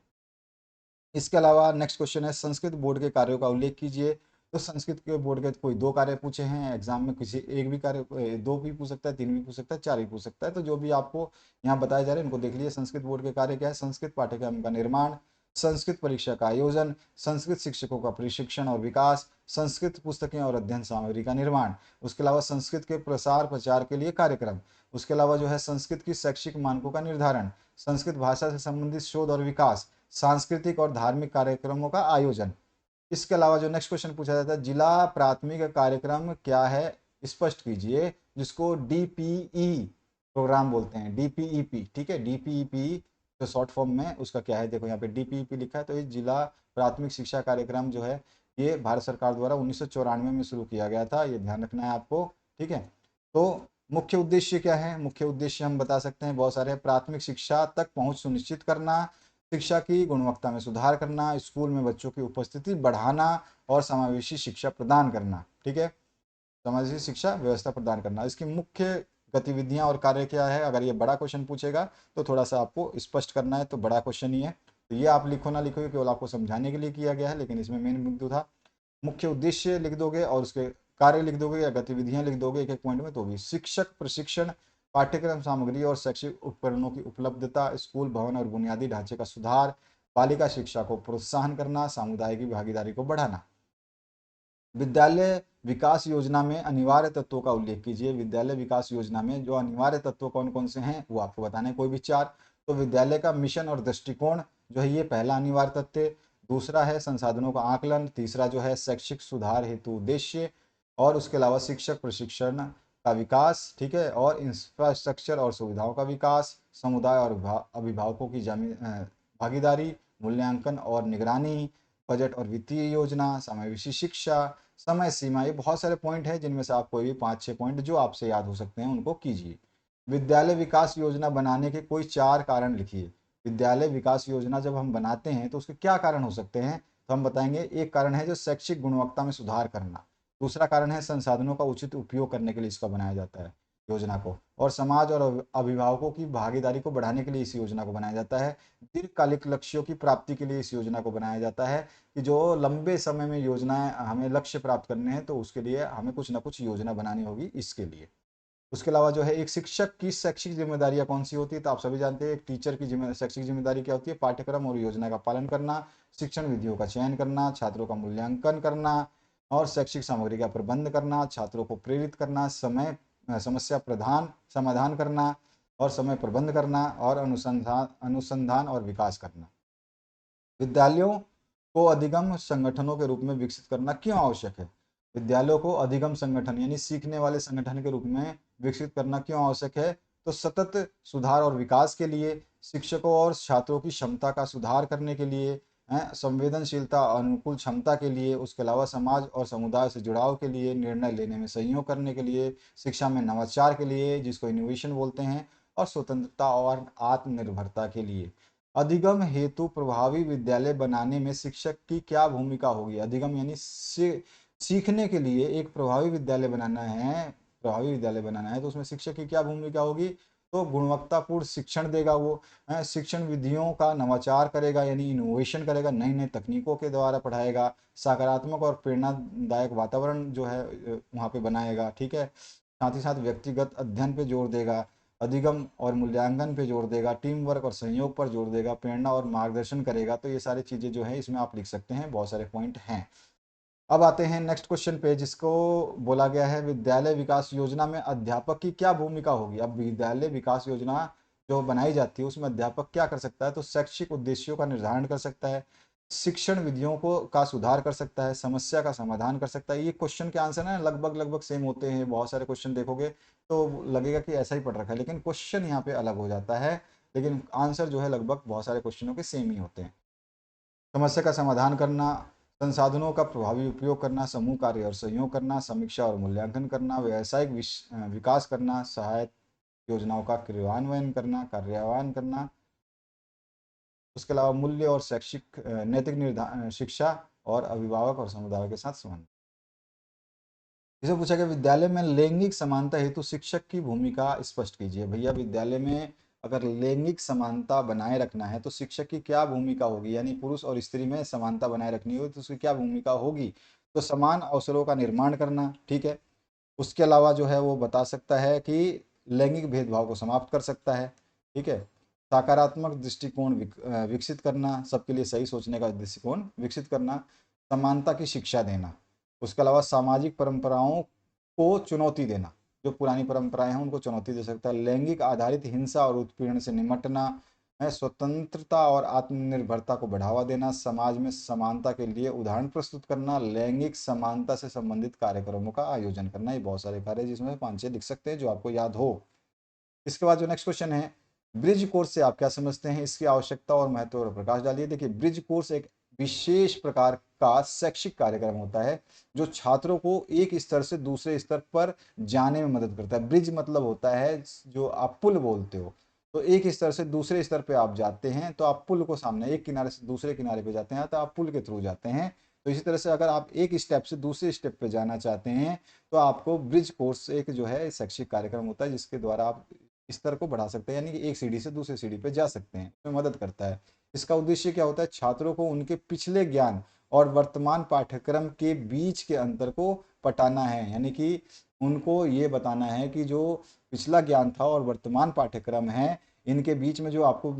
इसके अलावा नेक्स्ट क्वेश्चन है संस्कृत बोर्ड के कार्यों का उल्लेख कीजिए। तो संस्कृत के बोर्ड के कोई दो कार्य पूछे हैं एग्जाम में, किसी एक भी कार्य, दो भी पूछ सकता है, तीन भी पूछ सकता है, चार भी पूछ सकता है। तो जो भी आपको यहाँ बताए जा रहे हैं इनको देख लीजिए। संस्कृत बोर्ड के कार्य क्या है, संस्कृत पाठ्यक्रम का निर्माण, संस्कृत परीक्षा का आयोजन, संस्कृत शिक्षकों का प्रशिक्षण और विकास, संस्कृत पुस्तकें और अध्ययन सामग्री का निर्माण, उसके अलावा संस्कृत के प्रसार प्रचार के लिए कार्यक्रम, उसके अलावा जो है संस्कृत की शैक्षिक मानकों का निर्धारण, संस्कृत भाषा से संबंधित शोध और विकास, सांस्कृतिक और धार्मिक कार्यक्रमों का आयोजन। इसके अलावा जो नेक्स्ट क्वेश्चन पूछा जाता है जिला प्राथमिक कार्यक्रम क्या है, स्पष्ट कीजिए, जिसको डीपीई प्रोग्राम बोलते हैं, डीपीईपी, ठीक है, डीपीईपी तो शॉर्ट फॉर्म में उसका क्या है, देखो यहाँ पे डीपीईपी लिखा है। तो ये जिला प्राथमिक शिक्षा कार्यक्रम जो है ये भारत सरकार द्वारा 1994 में शुरू किया गया था, ये ध्यान रखना है आपको। ठीक है, तो मुख्य उद्देश्य क्या है? मुख्य उद्देश्य हम बता सकते हैं बहुत सारे। प्राथमिक शिक्षा तक पहुंच सुनिश्चित करना, शिक्षा की गुणवत्ता में सुधार करना, स्कूल में बच्चों की उपस्थिति बढ़ाना और समावेशी शिक्षा प्रदान करना। ठीक है, समावेशी शिक्षा व्यवस्था प्रदान करना। इसकी मुख्य गतिविधियां और कार्य क्या है? अगर ये बड़ा क्वेश्चन पूछेगा तो थोड़ा सा आपको स्पष्ट करना है, तो बड़ा क्वेश्चन ही है, तो ये आप लिखो ना लिखो, केवल आपको समझाने के लिए किया गया है, लेकिन इसमें मेन बिंदु था। मुख्य उद्देश्य लिख दोगे और उसके कार्य लिख दोगे या गतिविधियां लिख दोगे एक एक पॉइंट में, तो भी शिक्षक प्रशिक्षण, पाठ्यक्रम सामग्री और शैक्षिक उपकरणों की उपलब्धता, स्कूल भवन और बुनियादी ढांचे का सुधार, बालिका शिक्षा को प्रोत्साहन करना, समुदाय की भागीदारी को बढ़ाना। विद्यालय विकास योजना में अनिवार्य तत्वों का उल्लेख कीजिए। विद्यालय विकास योजना में जो अनिवार्य तत्व कौन कौन से हैं वो आपको बताने हैं, कोई भी चार। तो विद्यालय का मिशन और दृष्टिकोण जो है ये पहला अनिवार्य तत्व। दूसरा है संसाधनों का आकलन। तीसरा जो है शैक्षिक सुधार हेतु उद्देश्य, और उसके अलावा शिक्षक प्रशिक्षण का विकास। ठीक है, और इंफ्रास्ट्रक्चर और सुविधाओं का विकास, समुदाय और अभिभावकों की भागीदारी, मूल्यांकन और निगरानी, बजट और वित्तीय योजना, समावेशी शिक्षा, समय सीमा। ये बहुत सारे पॉइंट हैं जिनमें से आप कोई भी 5-6 पॉइंट जो आपसे याद हो सकते हैं उनको कीजिए। विद्यालय विकास योजना बनाने के कोई 4 कारण लिखिए। विद्यालय विकास योजना जब हम बनाते हैं तो उसके क्या कारण हो सकते हैं, तो हम बताएंगे। एक कारण है जो शैक्षिक गुणवत्ता में सुधार करना। दूसरा कारण है संसाधनों का उचित उपयोग करने के लिए इसका बनाया जाता है योजना को, और समाज और अभिभावकों की भागीदारी को बढ़ाने के लिए इस योजना को बनाया जाता है। दीर्घकालिक लक्ष्यों की प्राप्ति के लिए इस योजना को बनाया जाता है, कि जो लंबे समय में योजनाएं हमें लक्ष्य प्राप्त करने हैं तो उसके लिए हमें कुछ ना कुछ योजना बनानी होगी इसके लिए। उसके अलावा जो है एक शिक्षक की शैक्षिक जिम्मेदारियां कौन सी होती है, तो आप सभी जानते हैं एक टीचर की शैक्षिक जिम्मेदारी क्या होती है? पाठ्यक्रम और योजना का पालन करना, शिक्षण विधियों का चयन करना, छात्रों का मूल्यांकन करना और शैक्षिक सामग्री का प्रबंध करना, छात्रों को प्रेरित करना, समस्या प्रधान समाधान करना और समय प्रबंध करना, और अनुसंधान अनुसंधान और विकास करना। विद्यालयों को अधिगम संगठनों के रूप में विकसित करना क्यों आवश्यक है? विद्यालयों को अधिगम संगठन यानी सीखने वाले संगठन के रूप में विकसित करना क्यों आवश्यक है? तो सतत सुधार और विकास के लिए, शिक्षकों और छात्रों की क्षमता का सुधार करने के लिए, संवेदनशीलता अनुकूल क्षमता के लिए, उसके अलावा समाज और समुदाय से जुड़ाव के लिए, निर्णय लेने में सहयोग करने के लिए, शिक्षा में नवाचार के लिए जिसको इनोवेशन बोलते हैं, और स्वतंत्रता और आत्मनिर्भरता के लिए। अधिगम हेतु प्रभावी विद्यालय बनाने में शिक्षक की क्या भूमिका होगी? अधिगम यानी सीखने के लिए एक प्रभावी विद्यालय बनाना है, तो उसमें शिक्षक की क्या भूमिका होगी? तो गुणवत्तापूर्ण शिक्षण देगा वो, शिक्षण विधियों का नवाचार करेगा यानी इनोवेशन करेगा, नई नई तकनीकों के द्वारा पढ़ाएगा, सकारात्मक और प्रेरणादायक वातावरण जो है वहाँ पे बनाएगा। ठीक है, साथ ही साथ व्यक्तिगत अध्ययन पे जोर देगा, अधिगम और मूल्यांकन पे जोर देगा, टीम वर्क और सहयोग पर जोर देगा, प्रेरणा और मार्गदर्शन करेगा। तो ये सारी चीज़ें जो है इसमें आप लिख सकते हैं, बहुत सारे पॉइंट हैं। अब आते हैं नेक्स्ट क्वेश्चन पे, जिसको बोला गया है विद्यालय विकास योजना में अध्यापक की क्या भूमिका होगी। अब विद्यालय विकास योजना जो बनाई जाती है उसमें अध्यापक क्या कर सकता है? तो शैक्षिक उद्देश्यों का निर्धारण कर सकता है, शिक्षण विधियों को का सुधार कर सकता है, समस्या का समाधान कर सकता है। ये क्वेश्चन के आंसर ना लगभग लगभग सेम होते हैं, बहुत सारे क्वेश्चन देखोगे तो लगेगा कि ऐसा ही पढ़ रखा है, लेकिन क्वेश्चन यहाँ पे अलग हो जाता है, लेकिन आंसर जो है लगभग बहुत सारे क्वेश्चनों के सेम ही होते हैं। समस्या का समाधान करना, संसाधनों का प्रभावी उपयोग करना, समूह कार्य और सहयोग करना, समीक्षा और मूल्यांकन करना, व्यावसायिक विकास करना, सहायक योजनाओं का कार्यान्वयन करना, उसके अलावा मूल्य और शैक्षिक नैतिक शिक्षा और अभिभावक और समुदाय के साथ संबंध। इसे पूछा गया विद्यालय में लैंगिक समानता हेतु शिक्षक की भूमिका स्पष्ट कीजिए। भैया विद्यालय में अगर लैंगिक समानता बनाए रखना है तो शिक्षक की क्या भूमिका होगी, यानी पुरुष और स्त्री में समानता बनाए रखनी हो तो उसकी क्या भूमिका होगी? तो समान अवसरों का निर्माण करना। ठीक है, उसके अलावा जो है वो बता सकता है कि लैंगिक भेदभाव को समाप्त कर सकता है। ठीक है, सकारात्मक दृष्टिकोण विकसित करना, सबके लिए सही सोचने का दृष्टिकोण विकसित करना, समानता की शिक्षा देना, उसके अलावा सामाजिक परंपराओं को चुनौती देना, जो पुरानी परंपराएं हैं उनको चुनौती दे सकता है, लैंगिक आधारित हिंसा और उत्पीड़न से निपटना है, स्वतंत्रता और आत्मनिर्भरता को बढ़ावा देना, समाज में समानता के लिए उदाहरण प्रस्तुत करना, लैंगिक समानता से संबंधित कार्यक्रमों का आयोजन करना। ये बहुत सारे कार्य जिसमें 5-6 लिख सकते हैं जो आपको याद हो। इसके बाद जो नेक्स्ट क्वेश्चन है, ब्रिज कोर्स से आप क्या समझते हैं, इसकी आवश्यकता और महत्व पर प्रकाश डालिए। देखिए ब्रिज कोर्स एक विशेष प्रकार का शैक्षिक कार्यक्रम होता है जो छात्रों को एक स्तर से दूसरे स्तर पर जाने में मदद करता है। ब्रिज मतलब होता है जो आप पुल बोलते हो, तो एक स्तर से दूसरे स्तर पे आप जाते हैं तो आप पुल को सामने, एक किनारे से दूसरे किनारे पे जाते हैं तो आप पुल के थ्रू जाते हैं। तो इसी तरह से अगर आप एक स्टेप से दूसरे स्टेप पे जाना चाहते हैं तो आपको ब्रिज कोर्स एक जो है शैक्षिक कार्यक्रम होता है जिसके द्वारा आप स्तर को बढ़ा सकते हैं, यानी कि एक सीढ़ी से दूसरी सीढ़ी पे जा सकते हैं, इसमें मदद करता है। इसका उद्देश्य क्या होता है? छात्रों को उनके पिछले ज्ञान और वर्तमान पाठ्यक्रम के बीच के अंतर को पटाना है, यानी कि उनको ये बताना है कि जो पिछला ज्ञान था और वर्तमान पाठ्यक्रम है, इनके बीच में जो आपको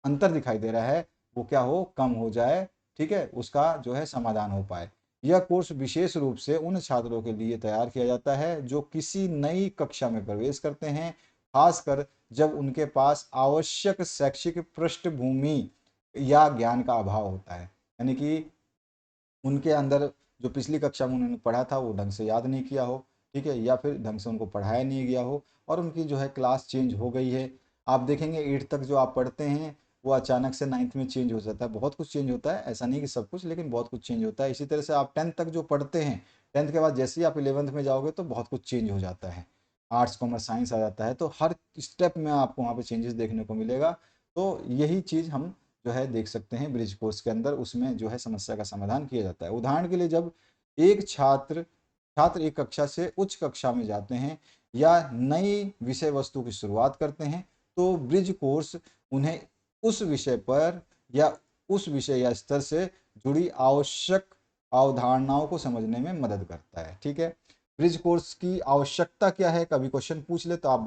अंतर दिखाई दे रहा है वो क्या हो, कम हो जाए, ठीक है, उसका जो है समाधान हो पाए। यह कोर्स विशेष रूप से उन छात्रों के लिए तैयार किया जाता है जो किसी नई कक्षा में प्रवेश करते हैं, खासकर जब उनके पास आवश्यक शैक्षिक पृष्ठभूमि या ज्ञान का अभाव होता है, यानी कि उनके अंदर जो पिछली कक्षा में उन्होंने पढ़ा था वो ढंग से याद नहीं किया हो, ठीक है, या फिर ढंग से उनको पढ़ाया नहीं गया हो और उनकी जो है क्लास चेंज हो गई है। आप देखेंगे 8 तक जो आप पढ़ते हैं वो अचानक से 9th में चेंज हो जाता है, बहुत कुछ चेंज होता है, ऐसा नहीं कि सब कुछ, लेकिन बहुत कुछ चेंज होता है। इसी तरह से आप 10th तक जो पढ़ते हैं, 10th के बाद जैसे ही आप 11th में जाओगे तो बहुत कुछ चेंज हो जाता है, आर्ट्स कॉमर्स साइंस आ जाता है, तो हर स्टेप में आपको वहाँ पे चेंजेस देखने को मिलेगा। तो यही चीज़ हम जो है देख सकते हैं ब्रिज कोर्स के अंदर, उसमें जो है समस्या का समाधान किया जाता है। उदाहरण के लिए जब एक छात्र छात्र एक कक्षा से उच्च कक्षा में जाते हैं या नई विषय वस्तु की शुरुआत करते हैं तो ब्रिज कोर्स उन्हें उस विषय पर या उस विषय या स्तर से जुड़ी आवश्यक अवधारणाओं को समझने में मदद करता है, ठीक है। ब्रिज कोर्स की आवश्यकता क्या है, कभी क्वेश्चन पूछ ले तो आप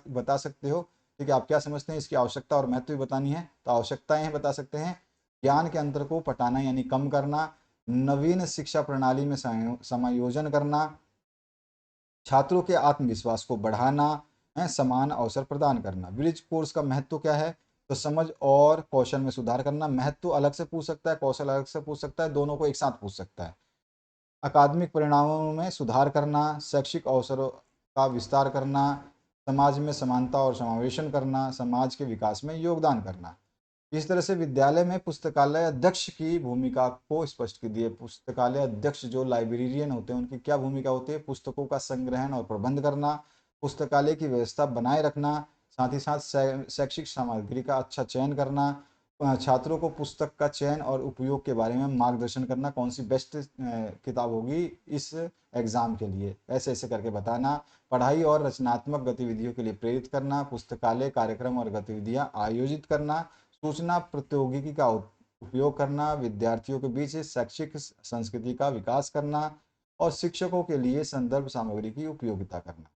बता सकते हो, ठीक है। आप क्या समझते हैं इसकी आवश्यकता और महत्व भी बतानी है तो आवश्यकताएं बता सकते हैं। ज्ञान के अंतर को पटाना यानी कम करना, नवीन शिक्षा प्रणाली में समायोजन करना, छात्रों के आत्मविश्वास को बढ़ाना, समान अवसर प्रदान करना। ब्रिज कोर्स का महत्व क्या है? तो समझ और कौशल में सुधार करना। महत्व अलग से पूछ सकता है, कौशल अलग से पूछ सकता है, दोनों को एक साथ पूछ सकता है। अकादमिक परिणामों में सुधार करना, शैक्षिक अवसरों का विस्तार करना, समाज में समानता और समावेशन करना, समाज के विकास में योगदान करना। इस तरह से विद्यालय में पुस्तकालय अध्यक्ष की भूमिका को स्पष्ट कर दिए। पुस्तकालय अध्यक्ष जो लाइब्रेरियन होते हैं उनकी क्या भूमिका होती है? पुस्तकों का संग्रहण और प्रबंध करना, पुस्तकालय की व्यवस्था बनाए रखना, साथ ही साथ शैक्षिक सामग्री का अच्छा चयन करना, छात्रों को पुस्तक का चयन और उपयोग के बारे में मार्गदर्शन करना, कौन सी बेस्ट किताब होगी इस एग्ज़ाम के लिए, ऐसे ऐसे करके बताना, पढ़ाई और रचनात्मक गतिविधियों के लिए प्रेरित करना, पुस्तकालय कार्यक्रम और गतिविधियां आयोजित करना, सूचना प्रौद्योगिकी का उपयोग करना, विद्यार्थियों के बीच शैक्षिक संस्कृति का विकास करना और शिक्षकों के लिए संदर्भ सामग्री की उपयोगिता करना।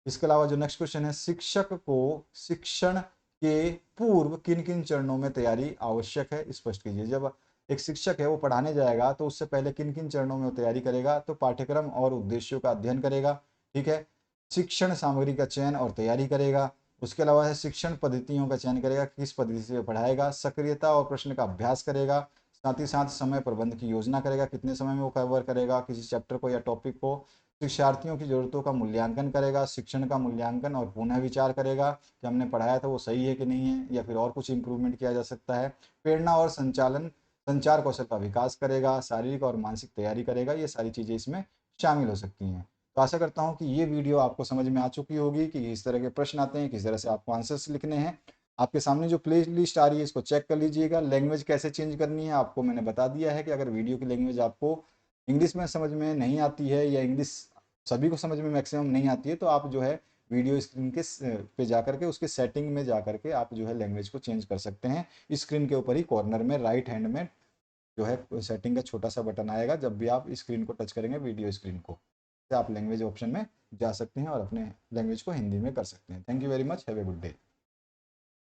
इसके अलावा जो नेक्स्ट क्वेश्चन है, शिक्षक को शिक्षण के पूर्व किन किन चरणों में तैयारी आवश्यक है, स्पष्ट कीजिए। जब एक शिक्षक है वो पढ़ाने जाएगा तो उससे पहले किन किन चरणों में वो तैयारी करेगा? तो पाठ्यक्रम और उद्देश्यों का अध्ययन करेगा, ठीक है, शिक्षण सामग्री का चयन और तैयारी करेगा, उसके अलावा है शिक्षण पद्धतियों का चयन करेगा, किस पद्धति से पढ़ाएगा, सक्रियता और प्रश्न का अभ्यास करेगा, साथ ही साथ समय प्रबंध की योजना करेगा, कितने समय में वो कवर करेगा किसी चैप्टर को या टॉपिक को, शिक्षार्थियों की जरूरतों का मूल्यांकन करेगा, शिक्षण का मूल्यांकन और पुनः विचार करेगा कि हमने पढ़ाया था वो सही है कि नहीं है या फिर और कुछ इंप्रूवमेंट किया जा सकता है, प्रेरणा और संचार कौशल का विकास करेगा, शारीरिक और मानसिक तैयारी करेगा। ये सारी चीज़ें इसमें शामिल हो सकती हैं। तो आशा करता हूँ कि ये वीडियो आपको समझ में आ चुकी होगी कि इस तरह के प्रश्न आते हैं, किस तरह से आपको आंसर्स लिखने हैं। आपके सामने जो प्ले लिस्ट आ रही है इसको चेक कर लीजिएगा। लैंग्वेज कैसे चेंज करनी है आपको मैंने बता दिया है कि अगर वीडियो की लैंग्वेज आपको इंग्लिश में समझ में नहीं आती है या इंग्लिश सभी को समझ में मैक्सिमम नहीं आती है तो आप जो है वीडियो स्क्रीन के पे जा करके उसके सेटिंग में जा करके आप जो है लैंग्वेज को चेंज कर सकते हैं। स्क्रीन के ऊपर ही कॉर्नर में राइट हैंड में जो है सेटिंग का छोटा सा बटन आएगा, जब भी आप स्क्रीन को टच करेंगे वीडियो स्क्रीन को, तो आप लैंग्वेज ऑप्शन में जा सकते हैं और अपने लैंग्वेज को हिंदी में कर सकते हैं। Thank you very much, have a good day.